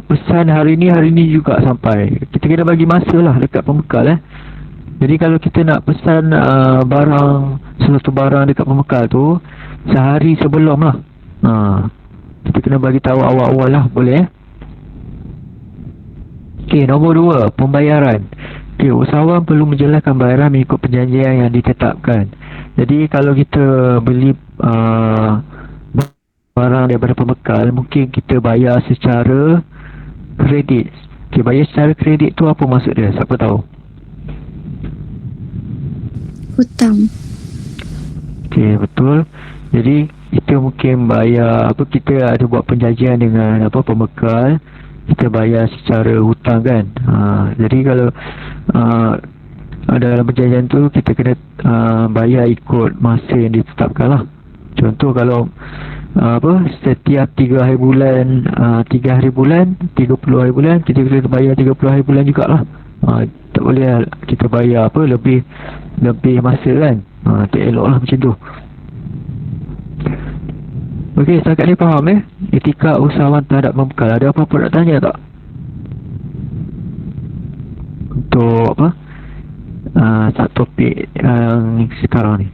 pesan hari ni juga sampai. Kita kena bagi masa lah dekat pembekal Jadi kalau kita nak pesan sesuatu barang dekat pembekal tu, sehari sebelum lah. Kita kena bagi tahu awal-awal lah, boleh Okey, nombor 2, pembayaran. Okey, usahawan perlu menjelaskan bayaran mengikut perjanjian yang ditetapkan. Jadi kalau kita beli barang daripada pembekal, mungkin kita bayar secara kredit. Okey, bayar secara kredit tu apa maksud dia? Siapa tahu? Hutang. Okey, betul. Jadi kita mungkin bayar kita ada buat perjanjian dengan pembekal, kita bayar secara hutang kan. Jadi kalau dalam perjanjian tu kita kena bayar ikut masa yang ditetapkan lah. Contoh kalau setiap 3 hari bulan, 3 hari bulan, 30 hari bulan, kita kena bayar 30 hari bulan jugalah. Tak boleh kita bayar lebih masa kan. Tak elok lah macam tu. Okey, setakat ni faham etika usahawan terhadap pembekal. Ada apa-apa nak tanya tak? Untuk satu topik yang sekarang ni.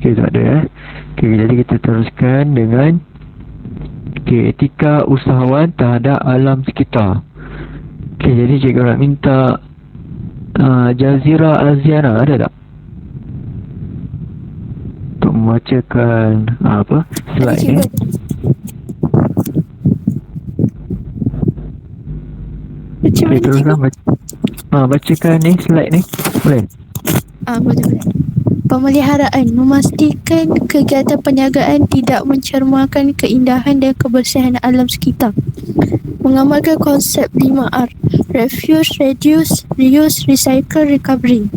Okey, tak ada Okey, jadi kita teruskan dengan etika usahawan terhadap alam sekitar. Okey, jadi cikgu nak minta Jazira Aziana ada tak? Untuk membacakan slide ni. Okey, teruskan bacakan ni slide ni. Boleh? Boleh. Pemeliharaan memastikan kegiatan perniagaan tidak mencermakan keindahan dan kebersihan alam sekitar. Mengamalkan konsep 5R: refuse, reduce, reuse, recycle, recovery.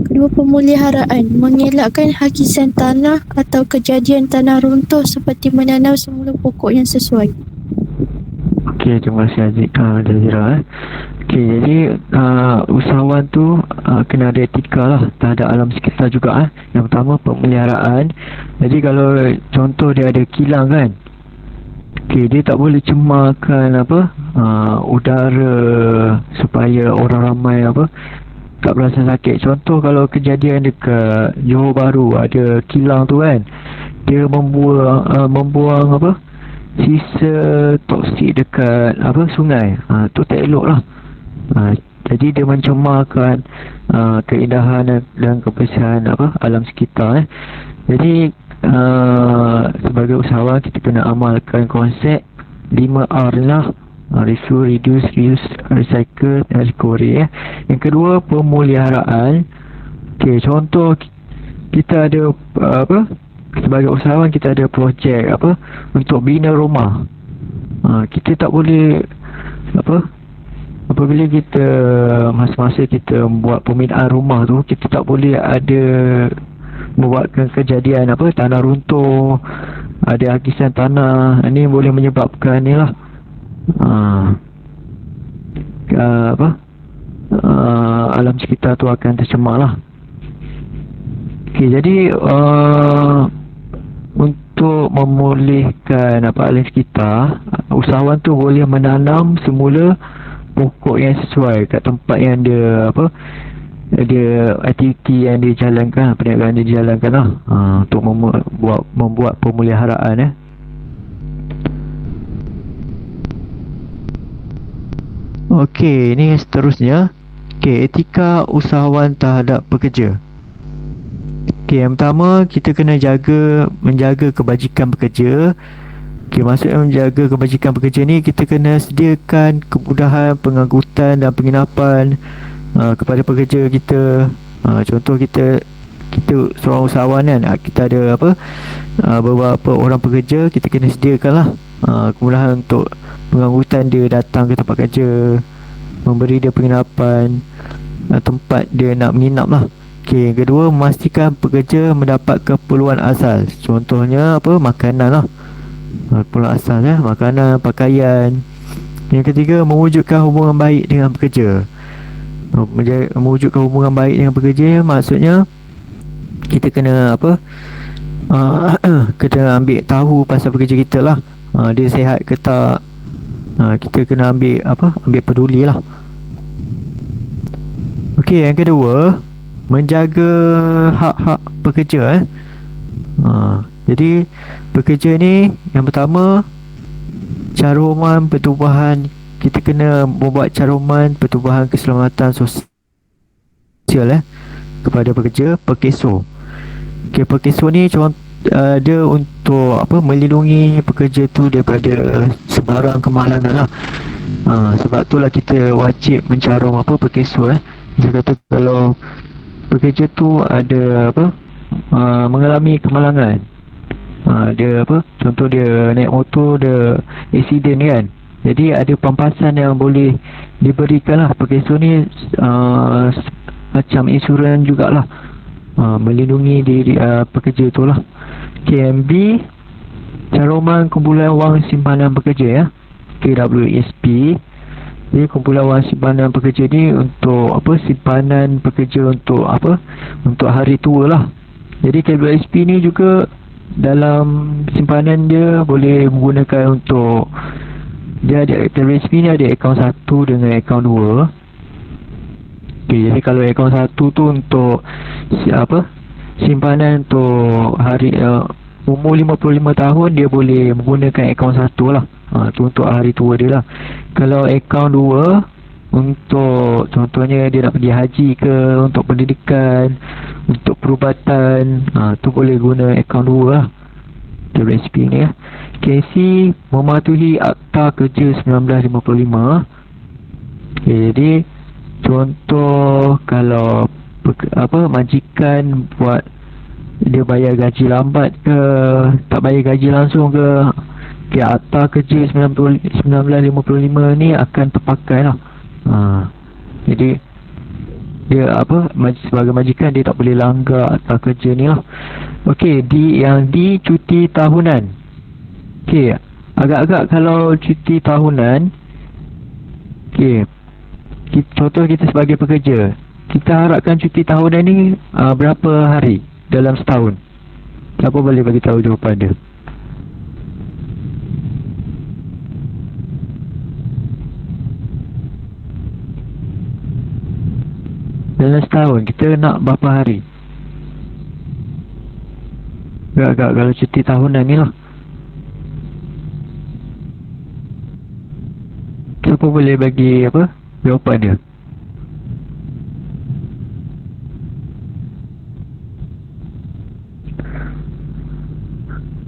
Kedua, pemeliharaan mengelakkan hakisan tanah atau kejadian tanah runtuh seperti menanam semula pokok yang sesuai. Okey, terima kasih Jazira. Okey, jadi usahawan tu kena ada etika lah terhadap alam sekitar juga Yang pertama, pemeliharaan. Jadi kalau contoh dia ada kilang kan, okey, dia tak boleh cemarkan udara supaya orang ramai tak berasa sakit. Contoh kalau kejadian dekat Johor Bahru ada kilang tu kan, dia membuang sisa toksik dekat sungai. Tu tak elok lah. Jadi dia mencemarkan keindahan dan kebersihan alam sekitar Jadi sebagai usahawan kita kena amalkan konsep 5R lah. Refuse, reduce, reuse, recycle dan recovery Yang kedua, pemeliharaan. Okey, contoh kita ada sebagai usahawan kita ada projek untuk bina rumah. Kita tak boleh apabila kita masa-masa kita buat pembinaan rumah tu, kita tak boleh ada membuatkan kejadian tanah runtuh, ada hakisan tanah. Ini boleh menyebabkan ni lah alam sekitar tu akan tercemar lah. Okey, jadi untuk memulihkan alam sekitar, usahawan tu boleh menanam semula pokok yang sesuai kat tempat yang dia dia aktiviti yang dijalankan, perniagaan yang dijalankan lah, untuk membuat pemeliharaan Okey, ini seterusnya. Okey, etika usahawan terhadap pekerja. Okey, yang pertama kita kena menjaga kebajikan pekerja. Okey, maksudnya menjaga kebajikan pekerja ni, kita kena sediakan kemudahan pengangkutan dan penginapan kepada pekerja kita. Contoh kita seorang usahawan kan, kita ada beberapa orang pekerja, kita kena sediakan lah kemudahan untuk pengangkutan dia datang ke tempat kerja, memberi dia penginapan, tempat dia nak menginap lah. Okey, yang kedua, memastikan pekerja mendapat keperluan asal. Contohnya makanan lah, keperluan asal makanan, pakaian. Yang ketiga, mewujudkan hubungan baik dengan pekerja. Mewujudkan hubungan baik dengan pekerja maksudnya kita kena kena ambil tahu pasal pekerja kita lah. Dia sihat ke tak. Kita kena ambil peduli lah. Okey, yang kedua, menjaga hak-hak pekerja. Jadi pekerja ni, yang pertama, caruman pertubuhan. Kita kena membuat caruman pertubuhan keselamatan sosial kepada pekerja, Perkeso. Okay, Perkeso ni dia untuk melindungi pekerja tu daripada sebarang kemalangan lah. Sebab tu lah kita wajib mencarum Perkeso. Dia kata kalau pekerja tu ada mengalami kemalangan, dia contoh dia naik motor, dia accident kan, jadi ada pampasan yang boleh diberikan lah. Perkeso ni macam insurans jugalah, melindungi diri pekerja tu lah. KMB, caruman kumpulan wang simpanan pekerja KWSP. Jadi kumpulan wang simpanan pekerja ni untuk simpanan pekerja untuk untuk hari tua lah. Jadi KWSP ni juga dalam simpanan dia boleh menggunakan untuk, dia ada KWSP ni ada akaun 1 dengan akaun 2. Okay, jadi kalau akaun 1 tu untuk simpanan untuk hari umur 55 tahun, dia boleh menggunakan akaun 1 lah. Tu untuk hari tua dia lah. Kalau akaun 2 untuk contohnya dia nak pergi haji ke, untuk pendidikan, untuk perubatan, tu boleh guna akaun 2 lah, KWSP ni KC mematuhi Akta Kerja 1955. Jadi contoh kalau majikan buat dia bayar gaji lambat ke, tak bayar gaji langsung ke, Akta Kerja 1955 ni akan terpakai lah. Jadi dia sebagai majikan dia tak boleh langgar Akta Kerja ni lah. Okey, yang cuti tahunan. Okey, agak-agak kalau cuti tahunan, contoh kita sebagai pekerja, kita harapkan cuti tahunan ni berapa hari dalam setahun? Siapa boleh bagi tahu jawapan dia? Dalam setahun kita nak berapa hari? Agak-agak kalau cuti tahunan ni lah. Siapa boleh bagi jawapan dia?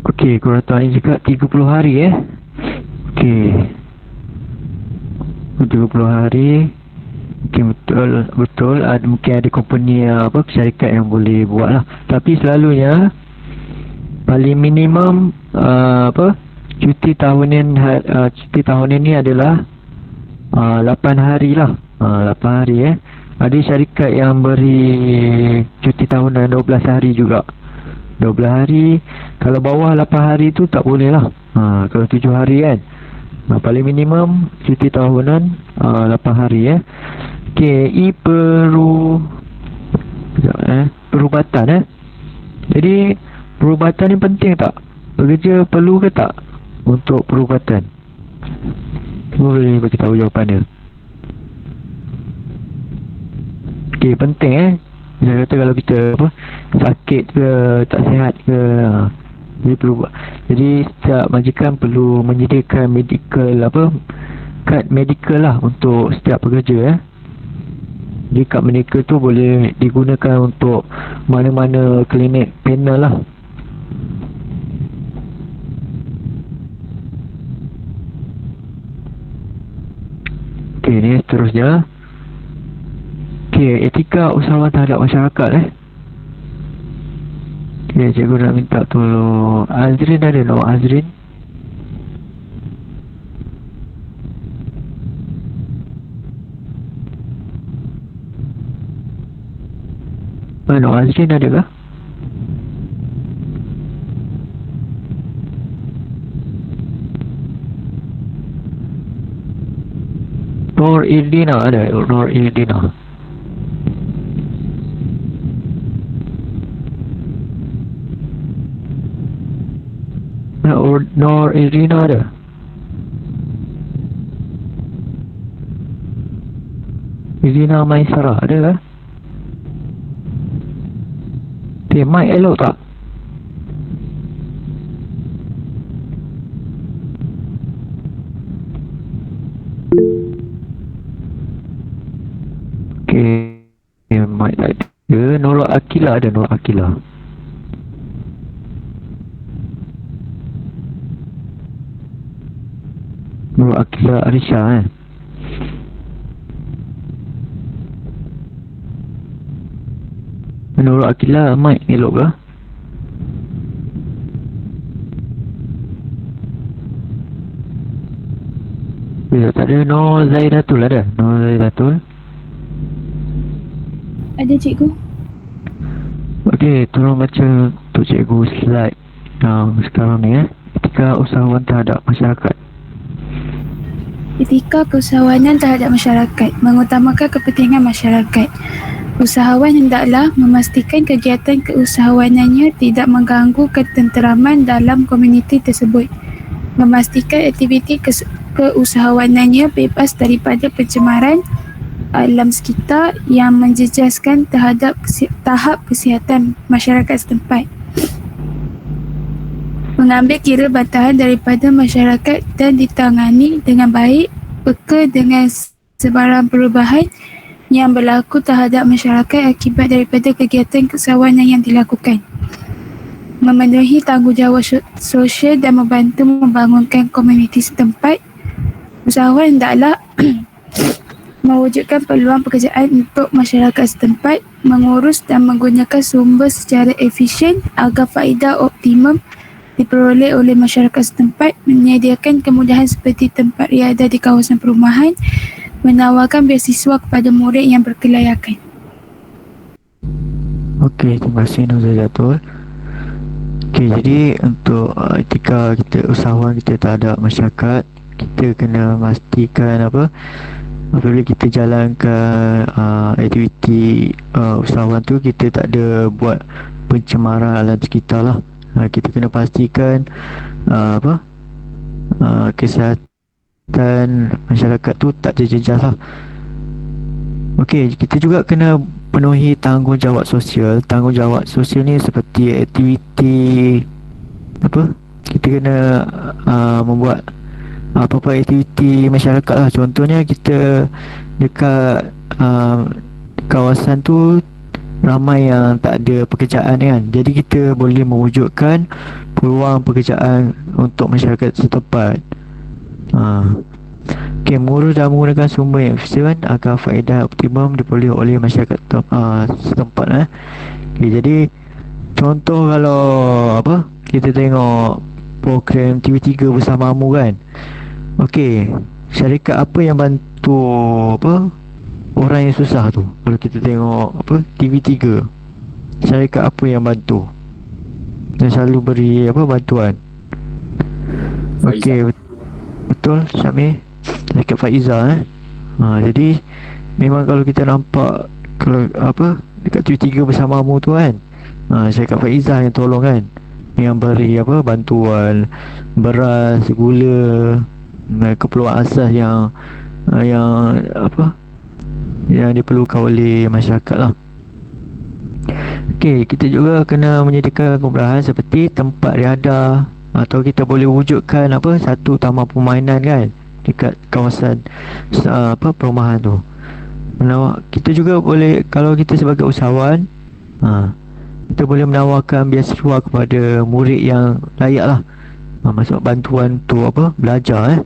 Okey, korang tahu ni cakap 30 hari Okey, 30 hari. Mungkin betul mungkin ada company syarikat yang boleh buat lah. Tapi selalunya paling minimum cuti tahunan ni adalah 8 hari lah. 8 hari Ada syarikat yang beri cuti tahunan 12 hari juga. 12 hari. Kalau bawah 8 hari tu tak boleh lah. Kalau 7 hari kan. Paling minimum cuti tahunan 8 hari KI perubatan Jadi perubatan ni penting tak? Pekerja perlu ke tak untuk perubatan? Boleh bagi tahu jawapan dia. Okey, penting Dia kata kalau kita sakit ke, tak sihat ke, jadi setiap majikan perlu menyediakan kad medical lah untuk setiap pekerja Jadi kad medical tu boleh digunakan untuk mana-mana klinik panel lah. Okey, ni seterusnya. Okey, etika usahawan terhadap masyarakat Okay, cikgu nak minta tolong Azrin, ada no Azrin? No Azrin ada kah? Nur Irdina ada, Nur Irdina. Nor Irina ada? Irina Maisara ada ke? Mic elok tak? Okay, mic tak ada. Nurul Akila ada, Nurul Akila. Nurul Akila Arisha Nurul Akila mic elok ke? Ya, tak ada. Nur Zaidatul ada? Nur Zaidatul. Ada cikgu. Okey, tolong baca untuk cikgu slide yang sekarang ni Etika usahawan terhadap masyarakat. Etika keusahawanan terhadap masyarakat mengutamakan kepentingan masyarakat. Usahawan hendaklah memastikan kegiatan keusahawanannya tidak mengganggu ketenteraman dalam komuniti tersebut. Memastikan aktiviti keusahawanannya bebas daripada pencemaran alam sekitar yang menjejaskan terhadap tahap kesihatan masyarakat setempat. Mengambil kira bantahan daripada masyarakat dan ditangani dengan baik peka dengan sebarang perubahan yang berlaku terhadap masyarakat akibat daripada kegiatan keusahawanan yang dilakukan. Memenuhi tanggungjawab sosial dan membantu membangunkan komuniti setempat. Usahawan hendaklah mewujudkan peluang pekerjaan untuk masyarakat setempat, mengurus dan menggunakan sumber secara efisien agar faedah optimum diperoleh oleh masyarakat setempat, menyediakan kemudahan seperti tempat riadah di kawasan perumahan, menawarkan beasiswa kepada murid yang berkelayakan. Okey, terima kasih Nur Zaidatul. Okey, jadi untuk etika kita, usahawan kita terhadap masyarakat, kita kena pastikan apabila kita jalankan aktiviti usahawan tu, kita tak ada buat pencemaran alam sekitar lah. Kita kena pastikan kesihatan masyarakat tu tak terjejas lah. Okey, kita juga kena penuhi tanggungjawab sosial. Tanggungjawab sosial ni seperti aktiviti kita kena membuat apa-apa aktiviti masyarakat lah. Contohnya kita dekat kawasan tu ramai yang tak ada pekerjaan kan. Jadi kita boleh mewujudkan peluang pekerjaan untuk masyarakat setempat. Okey, mengurus dan menggunakan sumber yang efisien agar faedah optimum diperoleh oleh masyarakat setempat. Okey, jadi contoh kalau kita tengok program TV3 bersamamu kan. Okey, syarikat apa yang bantu orang yang susah tu? Kalau kita tengok TV3, syarikat apa yang bantu dan selalu beri bantuan? Okey, betul Syamil, syarikat Faiza jadi memang kalau kita nampak kalau dekat TV3 bersamamu tu kan, syarikat Faiza yang tolong kan, yang beri bantuan beras, gula, keperluan asas yang diperlukan oleh masyarakat lah. Okey, kita juga kena menyediakan kemudahan seperti tempat riadah, atau kita boleh wujudkan satu taman permainan kan dekat kawasan perumahan tu. Kita juga boleh, kalau kita sebagai usahawan, kita boleh menawarkan beasiswa kepada murid yang layak lah, maksud bantuan tu belajar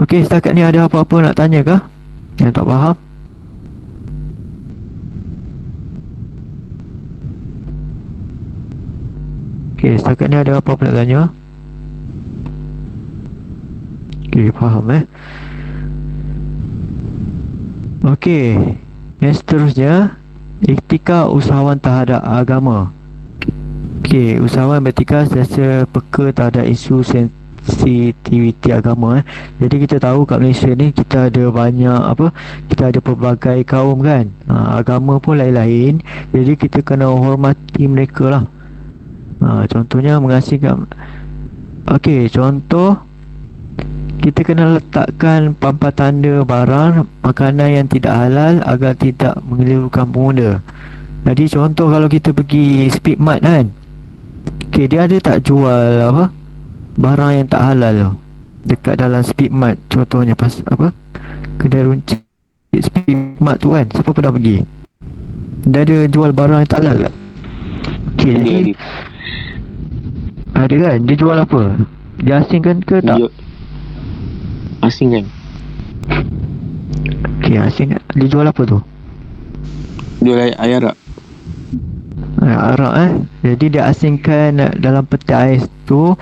Okey, setakat ni ada apa-apa nak tanya ke? Yang tak faham? Okey, setakat ni ada apa-apa nak tanya? Okey, faham Okey, yang seterusnya, etika usahawan terhadap agama. Okey, usahawan beretika sentiasa peka terhadap isu sensitiviti agama. Jadi kita tahu kat Malaysia ni kita ada banyak kita ada pelbagai kaum kan, agama pun lain-lain. Jadi kita kena hormati mereka lah. Contohnya mengasingkan. Okey, contoh kita kena letakkan papan tanda barang makanan yang tidak halal agar tidak mengelirukan pengguna. Jadi contoh kalau kita pergi Speedmart kan, okey, dia ada tak jual apa barang yang tak halal tu dekat dalam Speedmart, contohnya pas apa kedai runcit Speedmart tu kan, siapa pernah pergi, dia ada jual barang yang tak halal tak? Okey, jadi ada kan, dia jual apa, dia asingkan ke tak? Asing kan? Okey, asing. Dia jual apa tu? Jual air arak. Arak Jadi dia asingkan dalam peti ais tu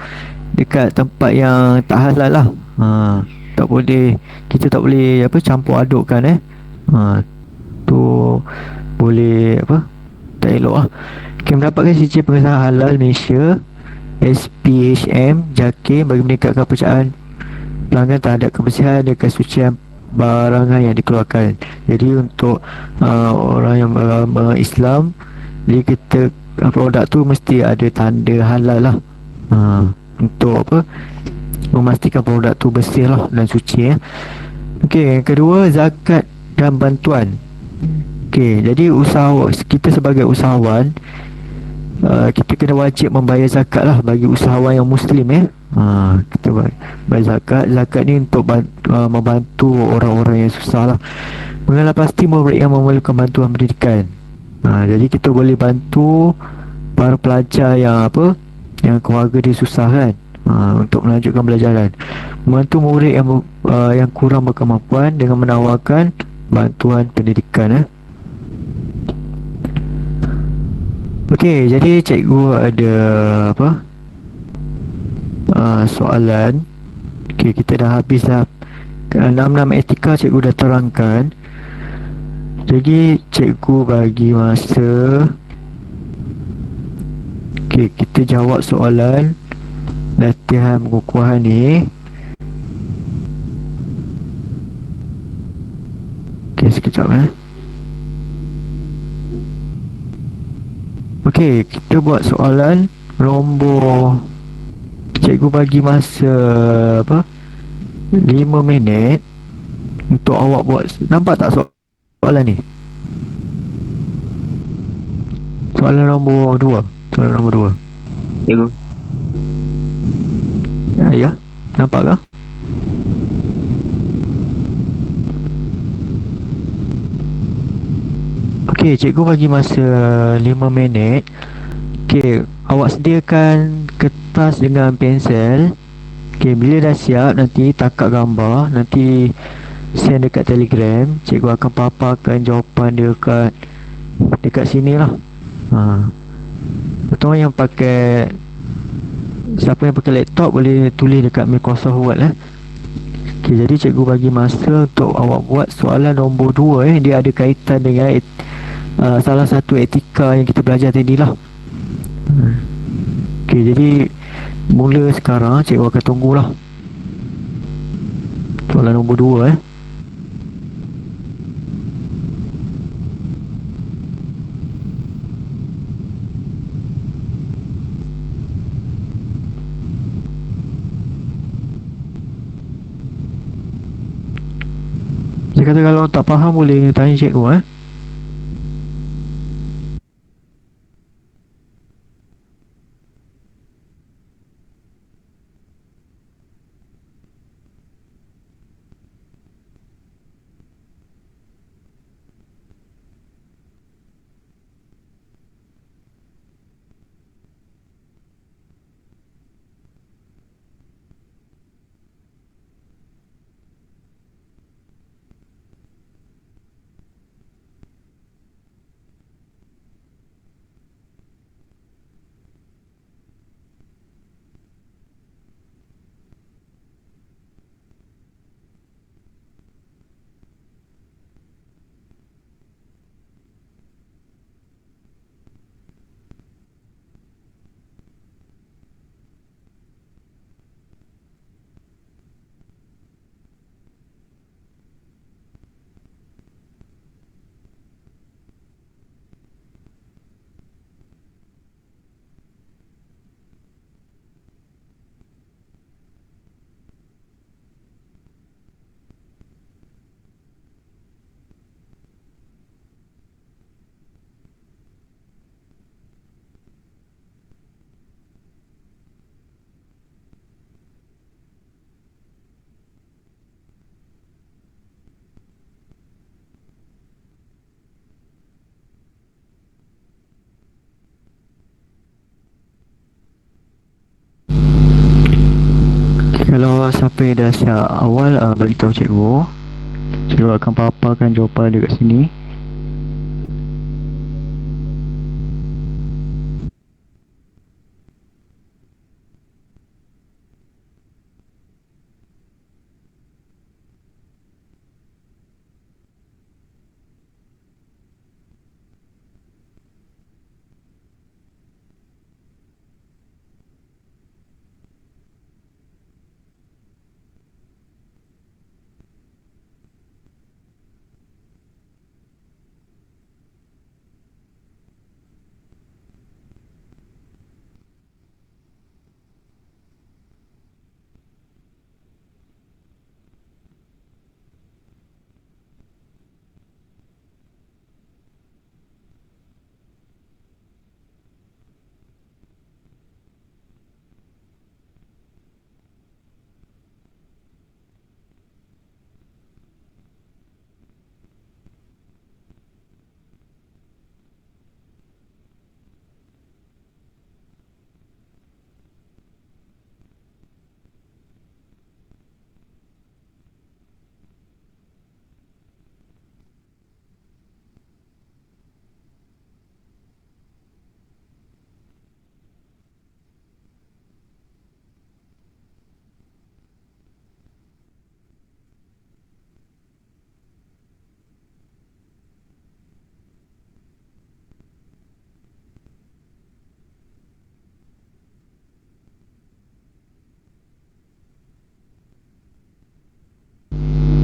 dekat tempat yang tak halal lah. Tak boleh, kita tak boleh apa campur adukkan tu boleh apa, tak elok lah. Okay, mendapatkan sijil pengesahan halal Malaysia SPHM JAKIM bagi meningkatkan percayaan pelanggan terhadap kebersihan dan kesucian barangan yang dikeluarkan. Jadi untuk orang yang beragama Islam, jadi kita produk tu mesti ada tanda halal lah, untuk apa, memastikan produk tu bersih lah dan suci. Okey, yang kedua, zakat dan bantuan. Okey, jadi kita sebagai usahawan, kita kena wajib membayar zakat lah bagi usahawan yang Muslim. Kita bayar zakat. Zakat ni untuk membantu orang-orang yang susah lah. Mengenal pasti murid yang memerlukan bantuan pendidikan. Jadi kita boleh bantu para pelajar yang apa, yang keluarga dia susah kan, untuk melanjutkan belajaran. Membantu murid yang kurang berkemampuan dengan menawarkan bantuan pendidikan. Okey, jadi cikgu ada apa, soalan. Okey, kita dah habis dah 6 etika, cikgu dah terangkan. Jadi cikgu bagi masa, okey, kita jawab soalan latihan pengukuhan ni. Okey, sekejap Okey, kita buat soalan nombor, cikgu bagi masa apa, 5 minit untuk awak buat. Nampak tak soalan ni? Soalan nombor 2. Soalan nombor 2. Cikgu. Ya, nampak ke? Okey, cikgu bagi masa 5 minit. Okey, awak sediakan kertas dengan pensel. Okey, bila dah siap nanti takat gambar, nanti send dekat Telegram. Cikgu akan paparkan jawapan dia dekat sini lah. Betul yang pakai, siapa yang pakai laptop boleh tulis dekat Microsoft Word. Okey, jadi cikgu bagi masa untuk awak buat soalan nombor 2. Dia ada kaitan dengan salah satu etika yang kita belajar tadi lah. Okey, jadi mula sekarang cikgu akan tunggulah soalan nombor 2. Saya kata kalau tak faham boleh tanya cikgu. Kalau siapa yang dah siap awal, beritahu cikgu. Cikgu akan paparkan jawapan dia kat sini.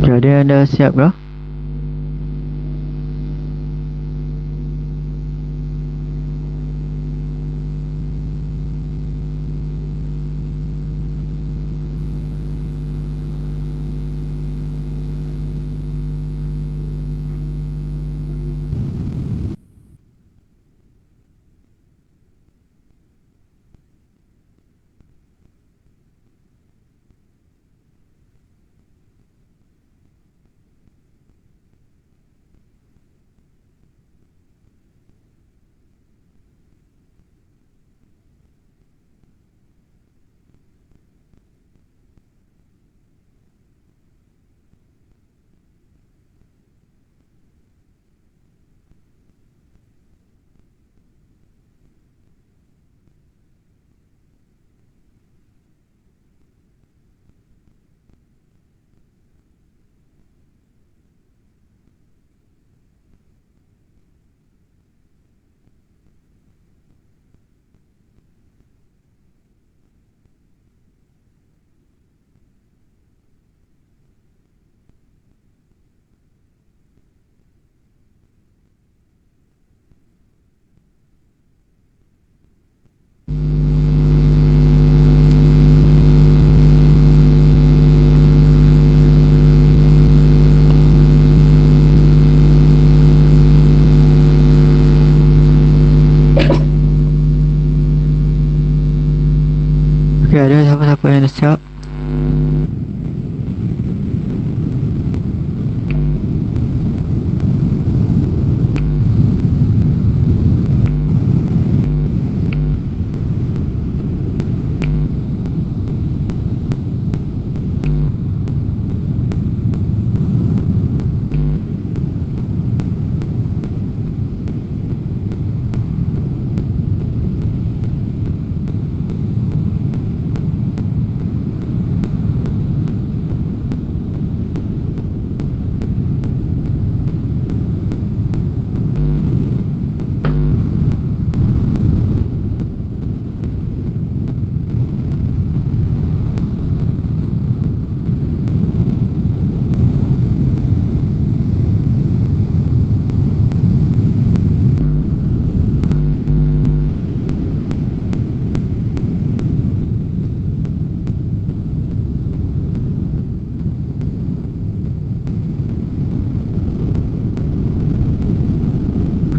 Okay, ada yang dah siap kah? Okay, ada siapa-siapa yang dah siap?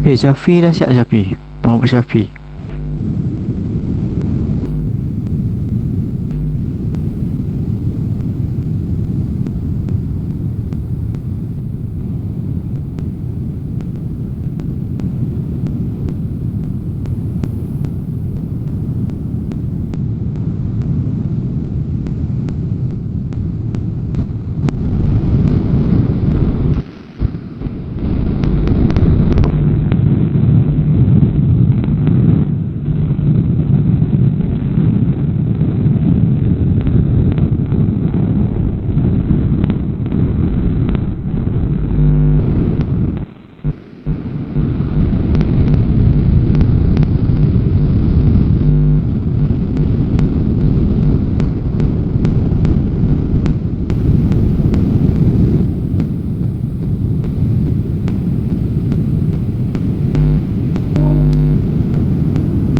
Okay, Syafi dah siap Syafi. Muhammad Syafi.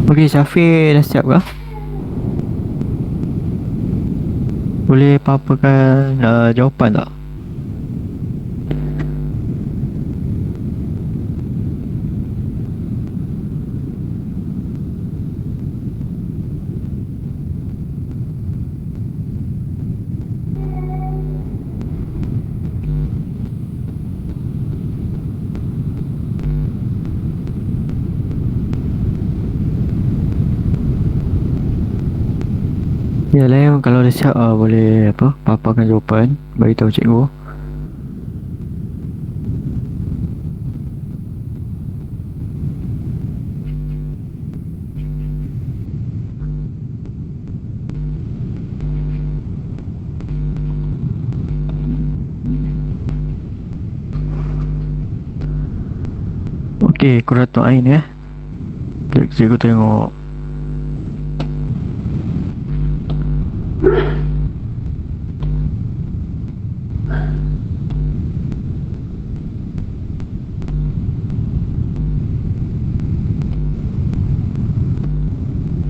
Okey, Syafiq dah siap kah? Boleh paparkan jawapan tak? Ya lah, kalau dah siap boleh paparkan jawapan, bagi tahu cikgu. Okey, Qurratul Ain ya. Cikgu tengok.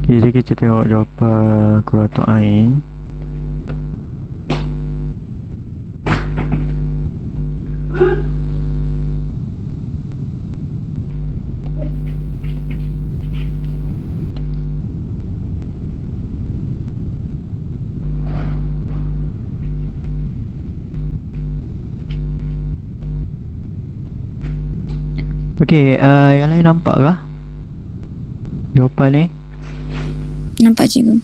Jadi kita tengok jawapan Qurratul Ain. Okey, yang lain nampak kah jawapan ni? Nampak cikgu.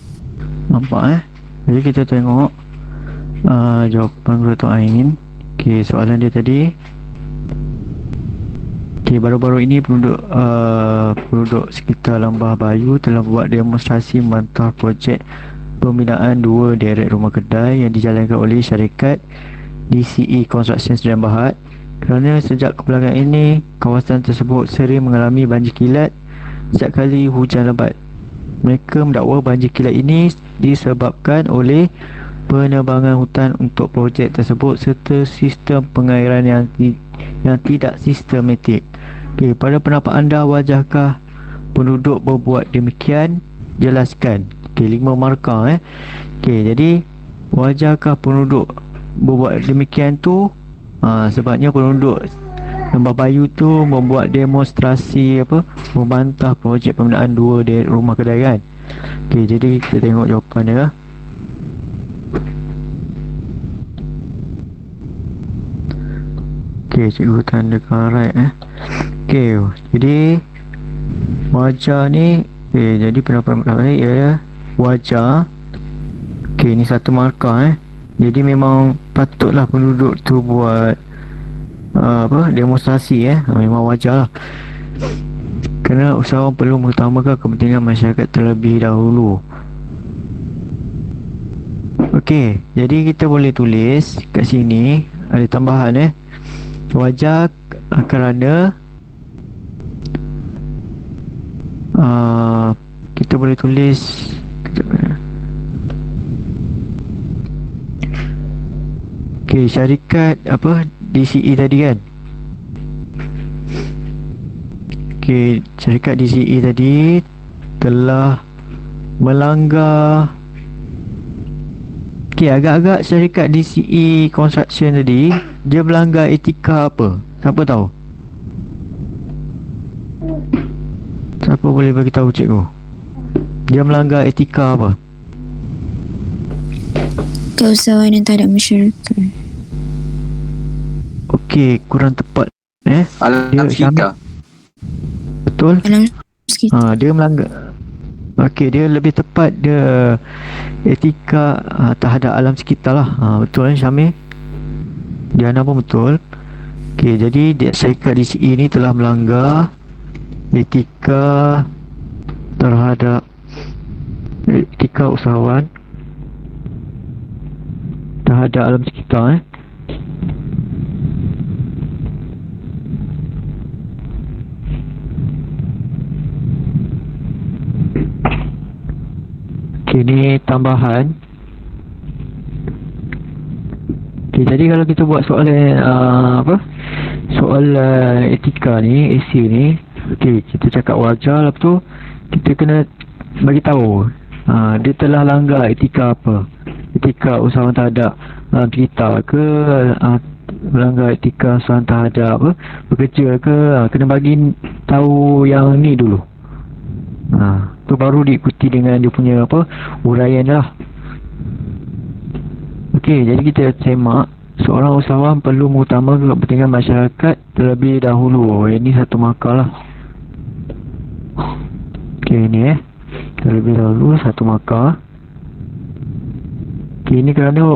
Nampak Jadi kita tengok jawapan Qurratul Ain. Okey, soalan dia tadi. Okey, baru-baru ini penduduk sekitar Lembah Bayu telah buat demonstrasi membantah projek pembinaan 2 deret rumah kedai yang dijalankan oleh syarikat DCE Construction Sdn Bhd. Kerana sejak kebelakangan ini, kawasan tersebut sering mengalami banjir kilat setiap kali hujan lebat. Mereka mendakwa banjir kilat ini disebabkan oleh penebangan hutan untuk projek tersebut serta sistem pengairan yang tidak sistematik. Okay, pada pendapat anda, wajarkah penduduk berbuat demikian? Jelaskan. Okay, 5 markah Okay, jadi wajarkah penduduk berbuat demikian tu? Sebabnya penduduk Lembah Bayu tu membuat demonstrasi membantah projek pembinaan 2 deret rumah kedai kan. Okey, jadi kita tengok jawapan dia. Okey, cikgu tandakan right Okey, jadi wajar ni jadi pendapat ni ialah wajar. Okey, ni 1 markah Jadi memang patutlah penduduk tu buat demonstrasi memang wajar lah. Kerana usahawan perlu mengutamakan kepentingan masyarakat terlebih dahulu. Okey, jadi kita boleh tulis kat sini ada tambahan wajar kerana kita boleh tulis Okey, syarikat DCE tadi kan. Okey, syarikat DCE tadi telah melanggar. Okey, agak-agak syarikat DCE Construction tadi dia melanggar etika apa? Siapa tahu? Siapa boleh bagi tahu cikgu? Dia melanggar etika apa? Keusahawan yang tak ada masyarakat. Okey, kurang tepat Alam sekitar. Betul? Alam sekitar. Dia melanggar. Okey, dia lebih tepat dia etika terhadap alam sekitar lah. Betul kan Syamil? Diana pun betul. Okey, jadi syarikat DCE ni telah melanggar etika terhadap etika usahawan terhadap alam sekitar Okay, ni tambahan. Okay, jadi kalau kita buat soalan soalan etika ni, essay ni, okay, kita cakap wajar, lepas tu kita kena bagi tahu dia telah langgar etika apa. Etika usahawan terhadap kita ke, melanggar etika usahawan terhadap apa, bekerja ke, kena bagi tahu yang ni dulu. Tu baru diikuti dengan dia punya apa, uraian lah. Okey, jadi kita semak. Seorang usahawan perlu mengutamakan kepentingan masyarakat terlebih dahulu. Ini satu makalah. Okey, ni terlebih dahulu satu makar. Okey, ini kerana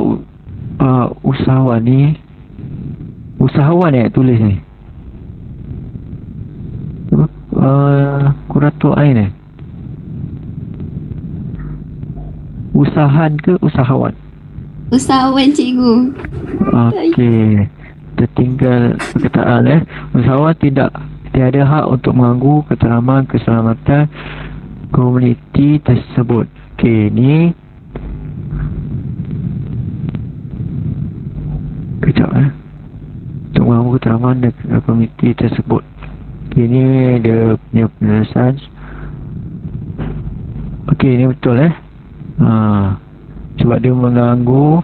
usahawan ni, usahawan tulis ni. Kurator Ain usahan ke usahawan? Usahawan, cikgu. Okey, tertinggal perkataan usahawan tiada hak untuk mengganggu keteraman keselamatan komuniti tersebut. Okey, ni kejap untuk mengganggu keteraman komuniti tersebut. Okey, ni dia punya penjelasan. Okey, ni betul sebab dia mengganggu.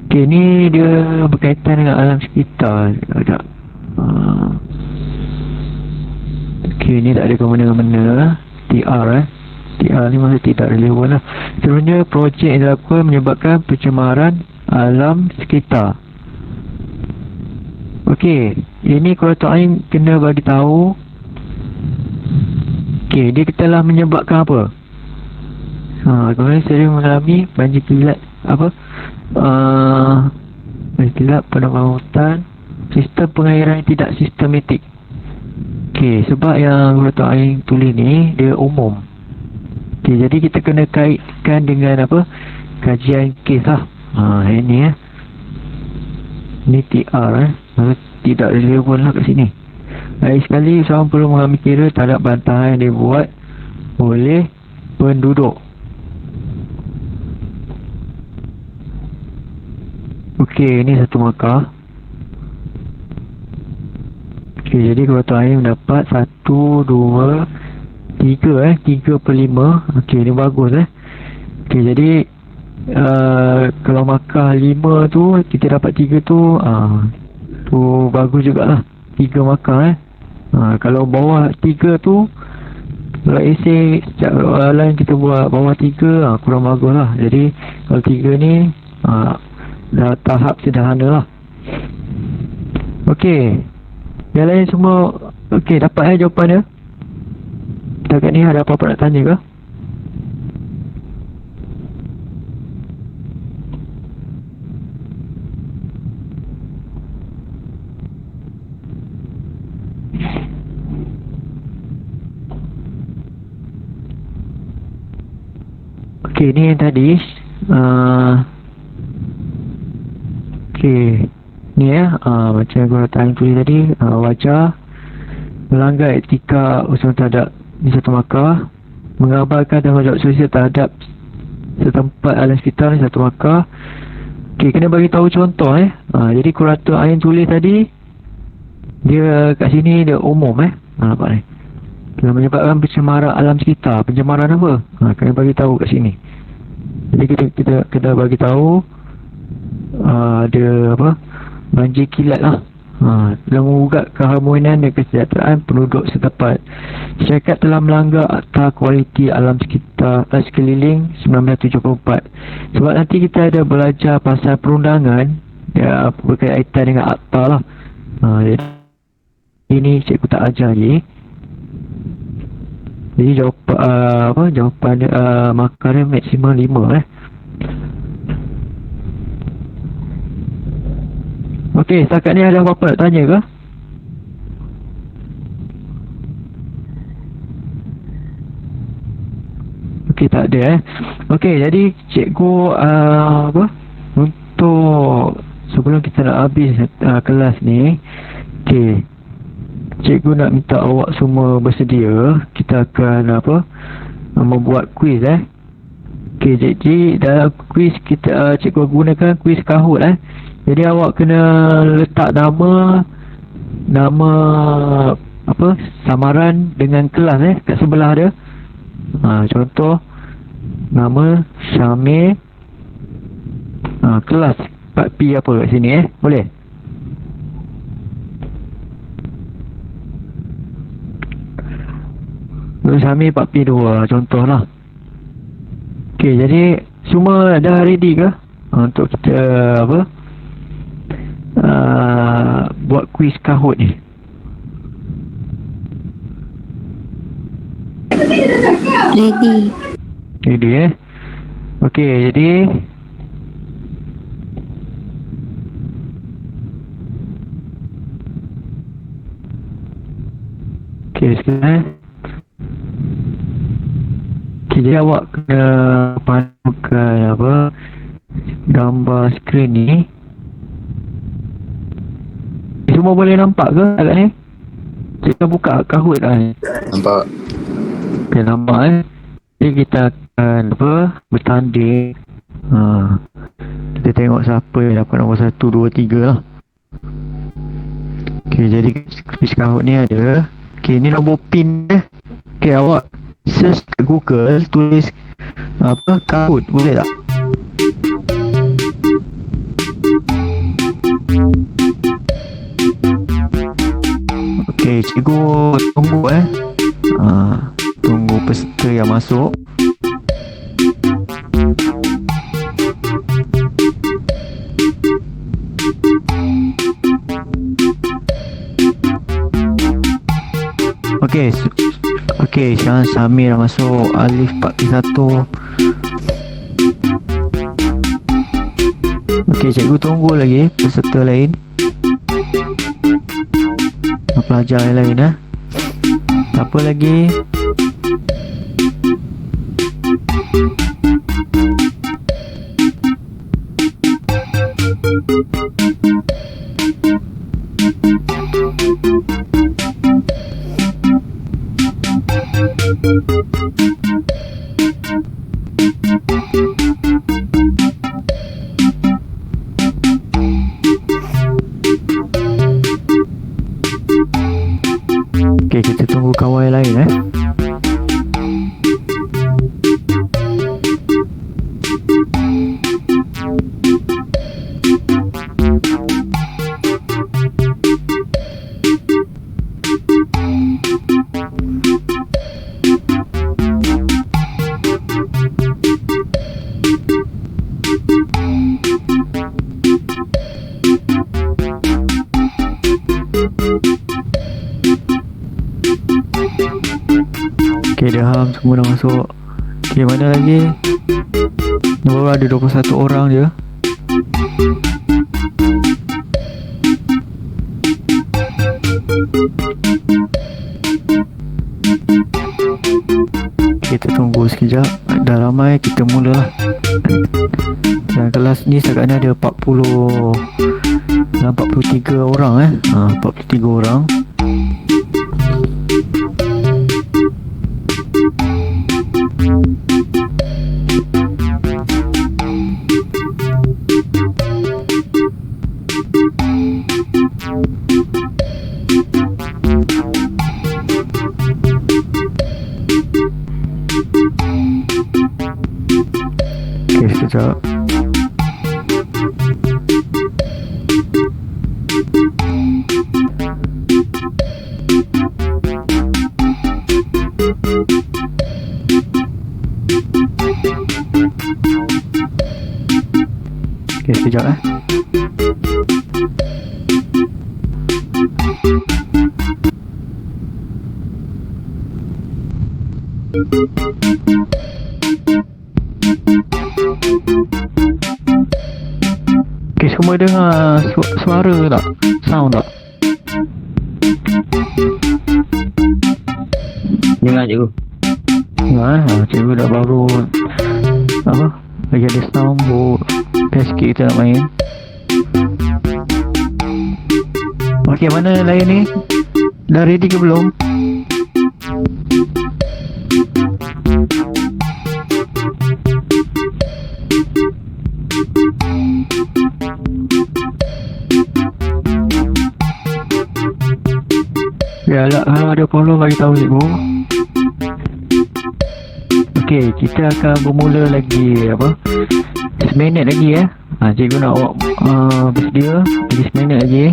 Okey, ni dia berkaitan dengan alam sekitar. Sekejap. Okey, ni tak ada kemana-mana. TR TR ni masih tidak relevan lah. Sebenarnya projek yang dilakukan menyebabkan pencemaran alam sekitar. Okey, ini Kurator Ain kena bagi tahu. Okey, dia telah menyebabkan apa? Kemudian sering mengalami banjir kilat banjir kilat penambangan hutan, sistem pengairan yang tidak sistematik. Okey, sebab yang Kurator Ain tulis ni dia umum. Okey, jadi kita kena kaitkan dengan apa? Kajian kes lah. Ini ni TR tidak relevan lah kat sini. Lagi sekali, usahawan perlu mengambil kira terhadap bantahan yang dibuat oleh penduduk. Okey, ini satu markah. Okey, jadi Kurator Ain mendapat 1, 2, 3 3/5. Okey, ni bagus Okey, jadi kalau markah 5 tu kita dapat 3 tu tu bagus jugalah. 3 markah kalau bawah 3 tu, kalau esei lain kita buat bawah 3 kurang bagus lah. Jadi kalau 3 ni dah tahap sederhana lah. Okey, yang lain semua okey, dapat jawapan dia. Setakat ni ada apa-apa nak tanya ke? Okey, ni yang tadi okey, ni macam Kurator Ain tulis tadi, wajar melanggar etika usaha terhadap ni satu markah, mengabarkan tanggungjawab sosial terhadap setempat alam sekitar ni satu markah. Okey, kena bagi tahu contoh jadi Kurator Ain tulis tadi dia kat sini dia umum nampak ni. Dia menyebabkan pencemaran alam sekitar. Pencemaran apa? Kena bagi tahu kat sini. Jadi kita kena bagi tahu ada apa? Banjir kilat lah. Dalam mengugat keharmonian dan kesejahteraan penduduk setempat. Syarikat telah melanggar Akta Kualiti Alam Sekitar Sekeliling 1974. Sebab nanti kita ada belajar pasal perundangan berkaitan dengan akta lah. Jadi ini cikgu tak ajar lagi. Jadi jawapan dia markah dia maksimum 5 Okey, setakat ni ada apa-apa nak tanya ke? Okey, tak ada Okey, jadi cikgu untuk sebelum kita nak habis kelas ni, okey, cikgu nak minta awak semua bersedia. Kita akan membuat kuis Okey, jadi dalam kuis kita cikgu gunakan kuis Kahoot Jadi awak kena letak nama samaran dengan kelas kat sebelah dia. Contoh nama Syamil, kelas 4P apa kat sini boleh? Syamil 4P2 contohlah. Okey, jadi semua dah ready ke untuk kita buat kuis Kahoot ni? Ready Okey, jadi sekarang jadi awak kena padukan gambar skrin ni. Semua boleh nampak ke agak ni? Kita buka Kahoot lah ni. Nampak. Okay, nampak Jadi kita akan bertanding. Kita tengok siapa yang dapat nombor 1, 2, 3 lah. Okay, jadi kuis Kahoot ni ada. Okay, ni nombor pin Okay, awak search kat Google, tulis Kahoot, boleh tak? Okay, cikgu tunggu tunggu peserta yang masuk. Okey, sekarang Samir dah masuk. Alif 41. Okey, cikgu tunggu lagi peserta lain, pelajar yang lain Siapa lagi? Okey, kita tunggu kawan lain Okey, dah semua dah masuk. Okey, mana lagi? Baru ada 21 orang je. Kita tunggu sekejap. Dah ramai, kita mulalah. Dan kelas ni setakat ni ada 43 orang 43 orang. Okey, sekejap. Okey, sekejap Okey, semua dengar suara tak? Sound tak? Dengar cikgu. Cikgu dah baru lagi ada sound board. Sikit kita nak main. Okey, mana lain ni? Dah ready ke belum? Biarlah kalau ada problem bagi tahu cikgu. Okey, kita akan bermula lagi seminit lagi ya. Cikgu nak awak bersedia lagi seminit lagi.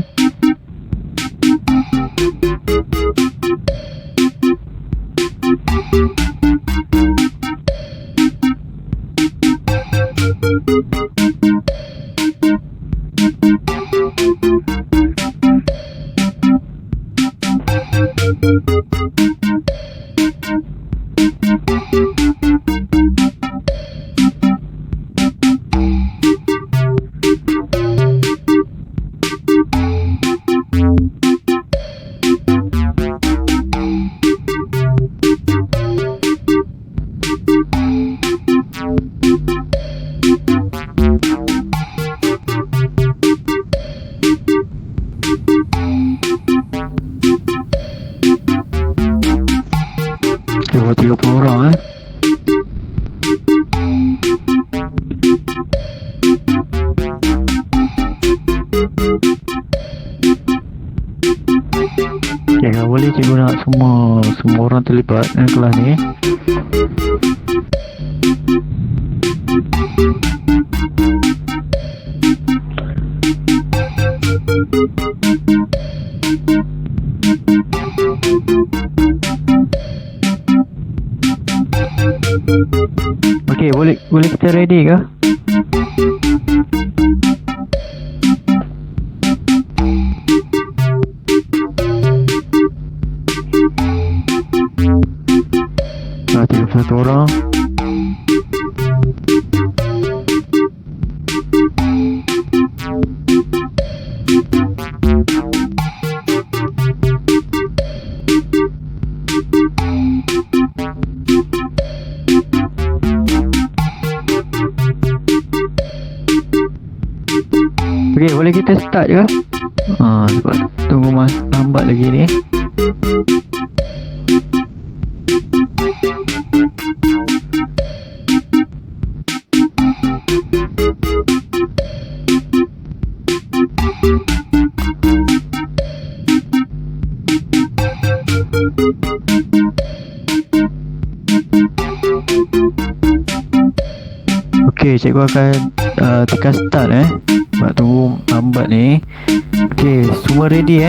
Cuma 30 orang Okay, kalau boleh cikgu nak semua orang terlibat dalam kelas ni. Okay, boleh kita ready ke? Nah, 31 orang. Okay, boleh kita start ke? Sebab tunggu lambat lagi ni. Okay, cikgu akan tekan start sebab tunggu lambat ni. Okay, semua ready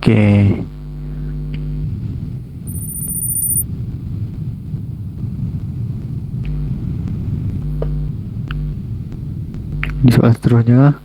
Okay. Ini soal seterusnya.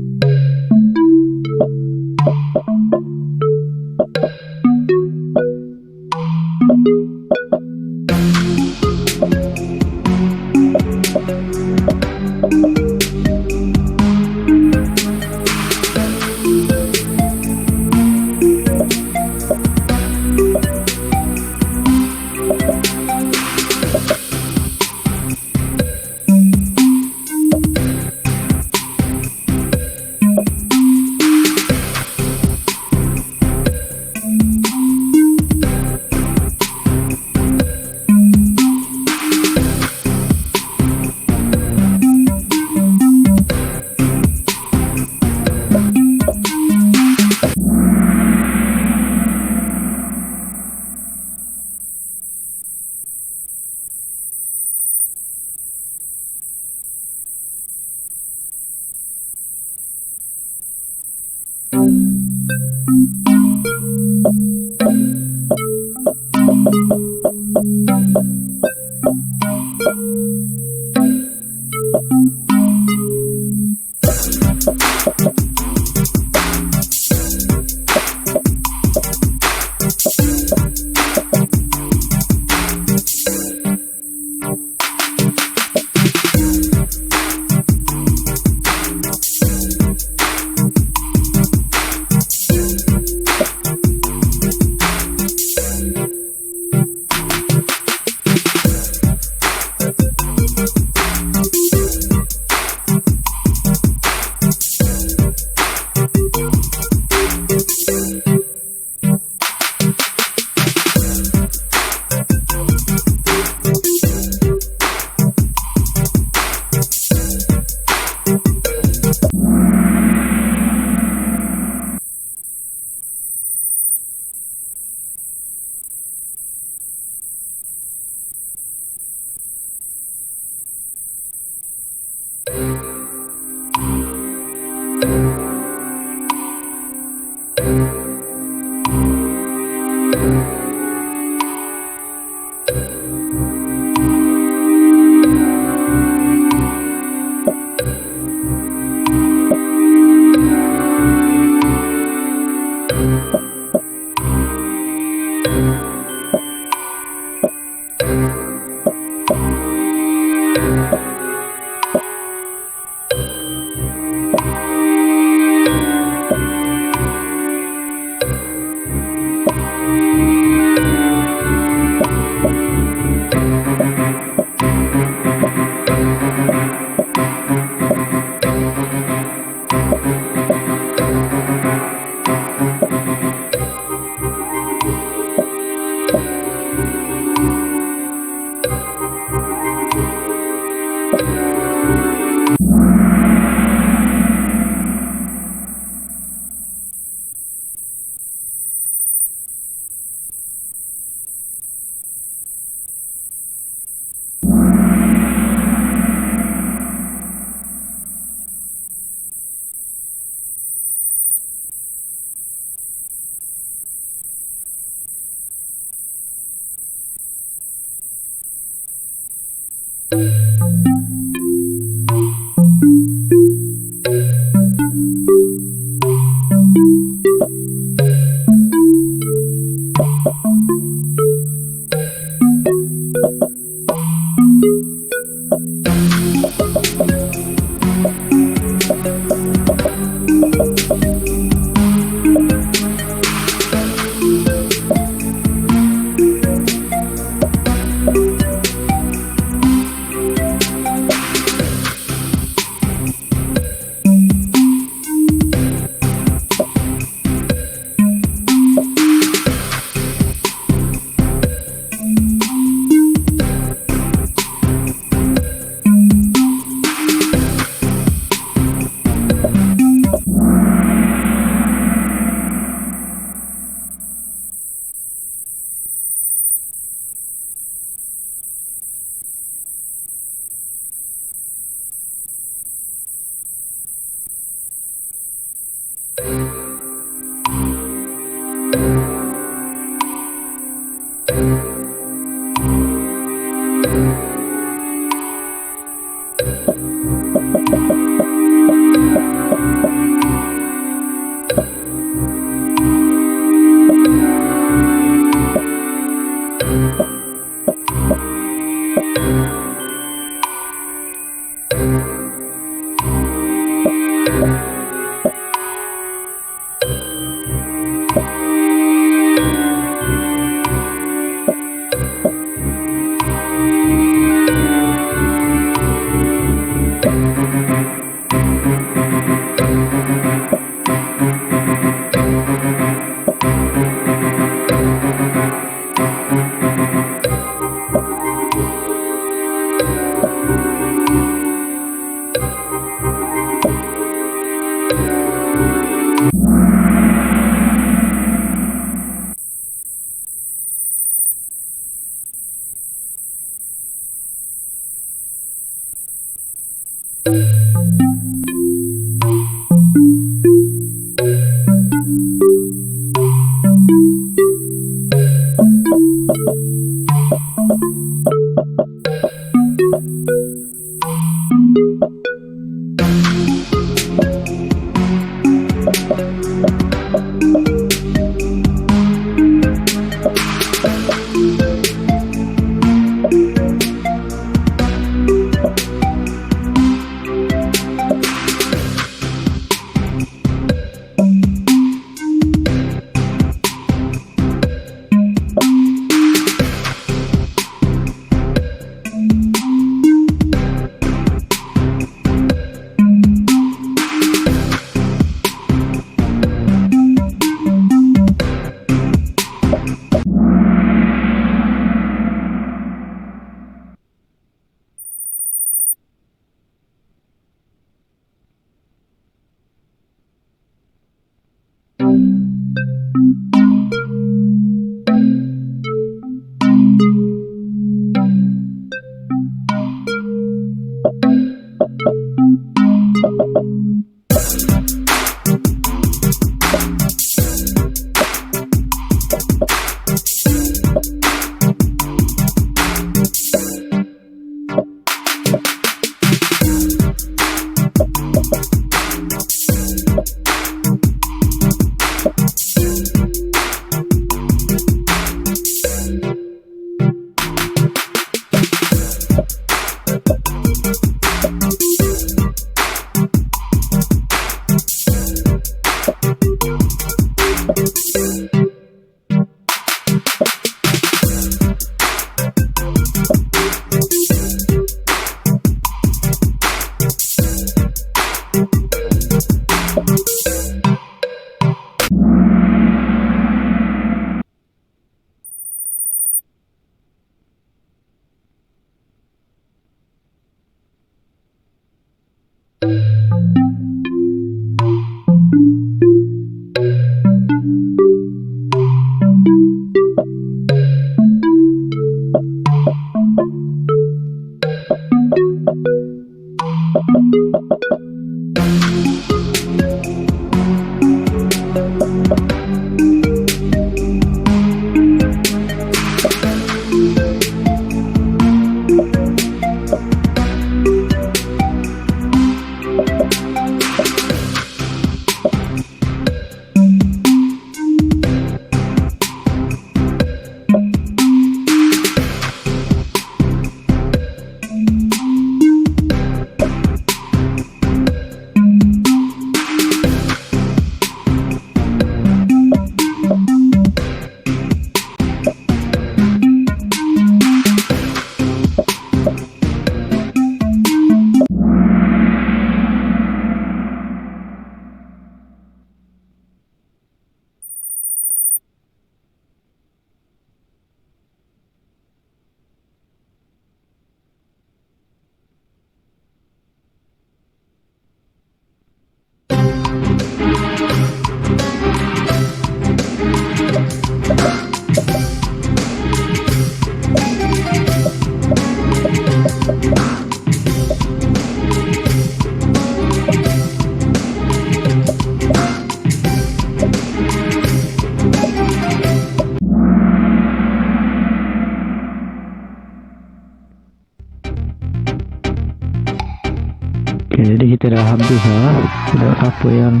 kita dah habis lah. Kita apa yang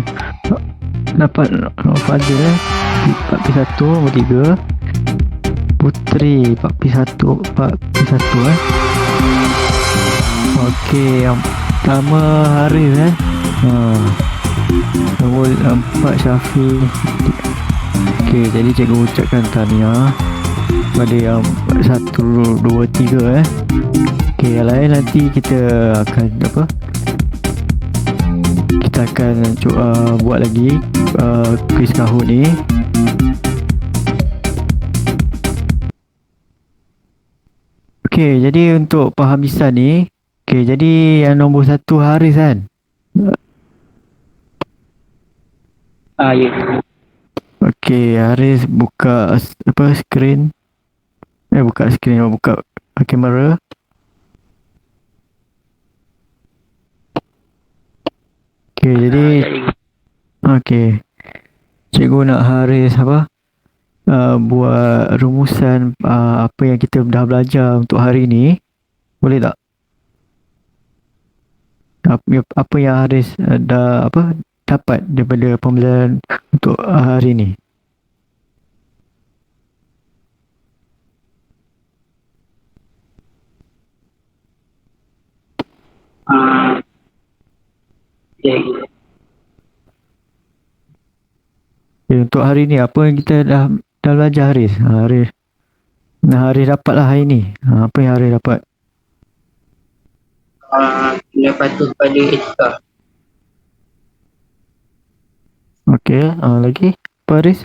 dapat Fadil 41 nombor 3, Putri 41 Okey, yang pertama Haris nombor 4 Syafiq. Okey, jadi cikgu ucapkan tahniah pada yang 1, 2, 3 Okey, yang lain nanti kita akan kita akan buat lagi kuis Kahoot ni. Okey, jadi untuk pahamisan ni, okey, jadi yang nombor 1 Haris kan? Ya. Okey, Haris buka skrin. Buka skrin, buka kamera. Okey, jadi okey. Cikgu nak Haris buat rumusan apa yang kita dah belajar untuk hari ni. Boleh tak? Apa yang Haris dah dapat daripada pembelajaran untuk hari ni? Untuk hari ni apa yang kita dah belajar Haris? Haris dapat lah hari ni. Apa yang Haris dapat? Kena patuh pada etika. Okey, lagi apa Haris?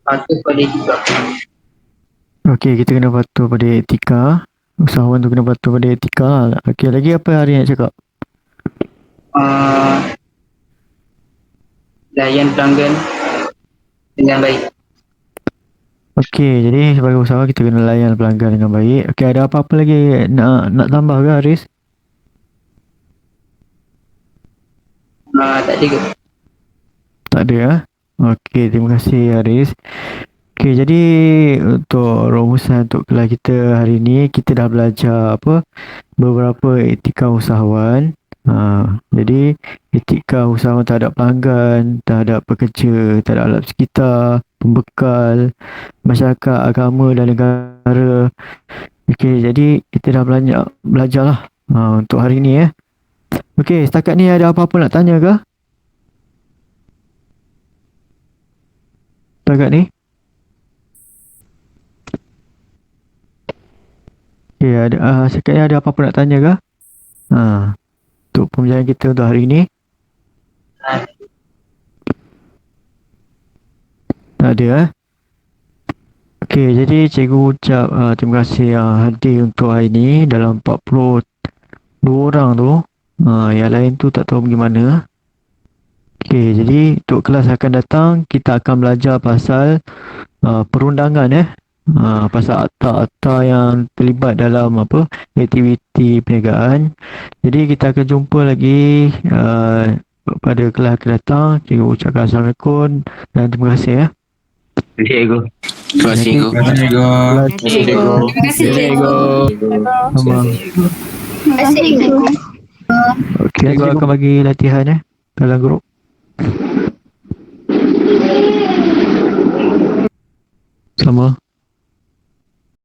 Patuh pada etika. Okey, kita kena patuh pada etika. Usahawan tu kena patuh pada etika. Okey, lagi apa Haris nak cakap? Layan pelanggan dengan baik. Okey, jadi sebagai usahawan kita kena layan pelanggan dengan baik. Okey, ada apa-apa lagi nak tambah ke Haris? Tak ada ke? Tak ada. Okey, terima kasih Haris. Okey, jadi untuk rumusan untuk kelas kita hari ni, kita dah belajar beberapa etika usahawan. Jadi etika usahawan terhadap pelanggan, terhadap pekerja, terhadap alat sekitar, pembekal, masyarakat, agama dan negara. Okey, jadi kita dah belajar lah untuk hari ni Okey, setakat ni ada apa-apa nak tanya ke? Setakat ni? Okey, setakat ni ada apa-apa nak tanya ke? Untuk pembelajaran kita untuk hari ni. Tak ada Okey, jadi cikgu ucap terima kasih yang hadir untuk hari ni dalam 42 orang tu. Yang lain tu tak tahu bagaimana. Okey, jadi untuk kelas akan datang kita akan belajar pasal perundangan pasal akta-akta yang terlibat dalam aktiviti perniagaan. Jadi kita akan jumpa lagi pada kelas akan datang. Cikgu ucapkan Assalamualaikum dan terima kasih Cikgu. Terima kasih cikgu. Terima kasih cikgu. Terima kasih cikgu. Terima kasih cikgu. Okey, cikgu akan bagi latihan dalam grup. Sama.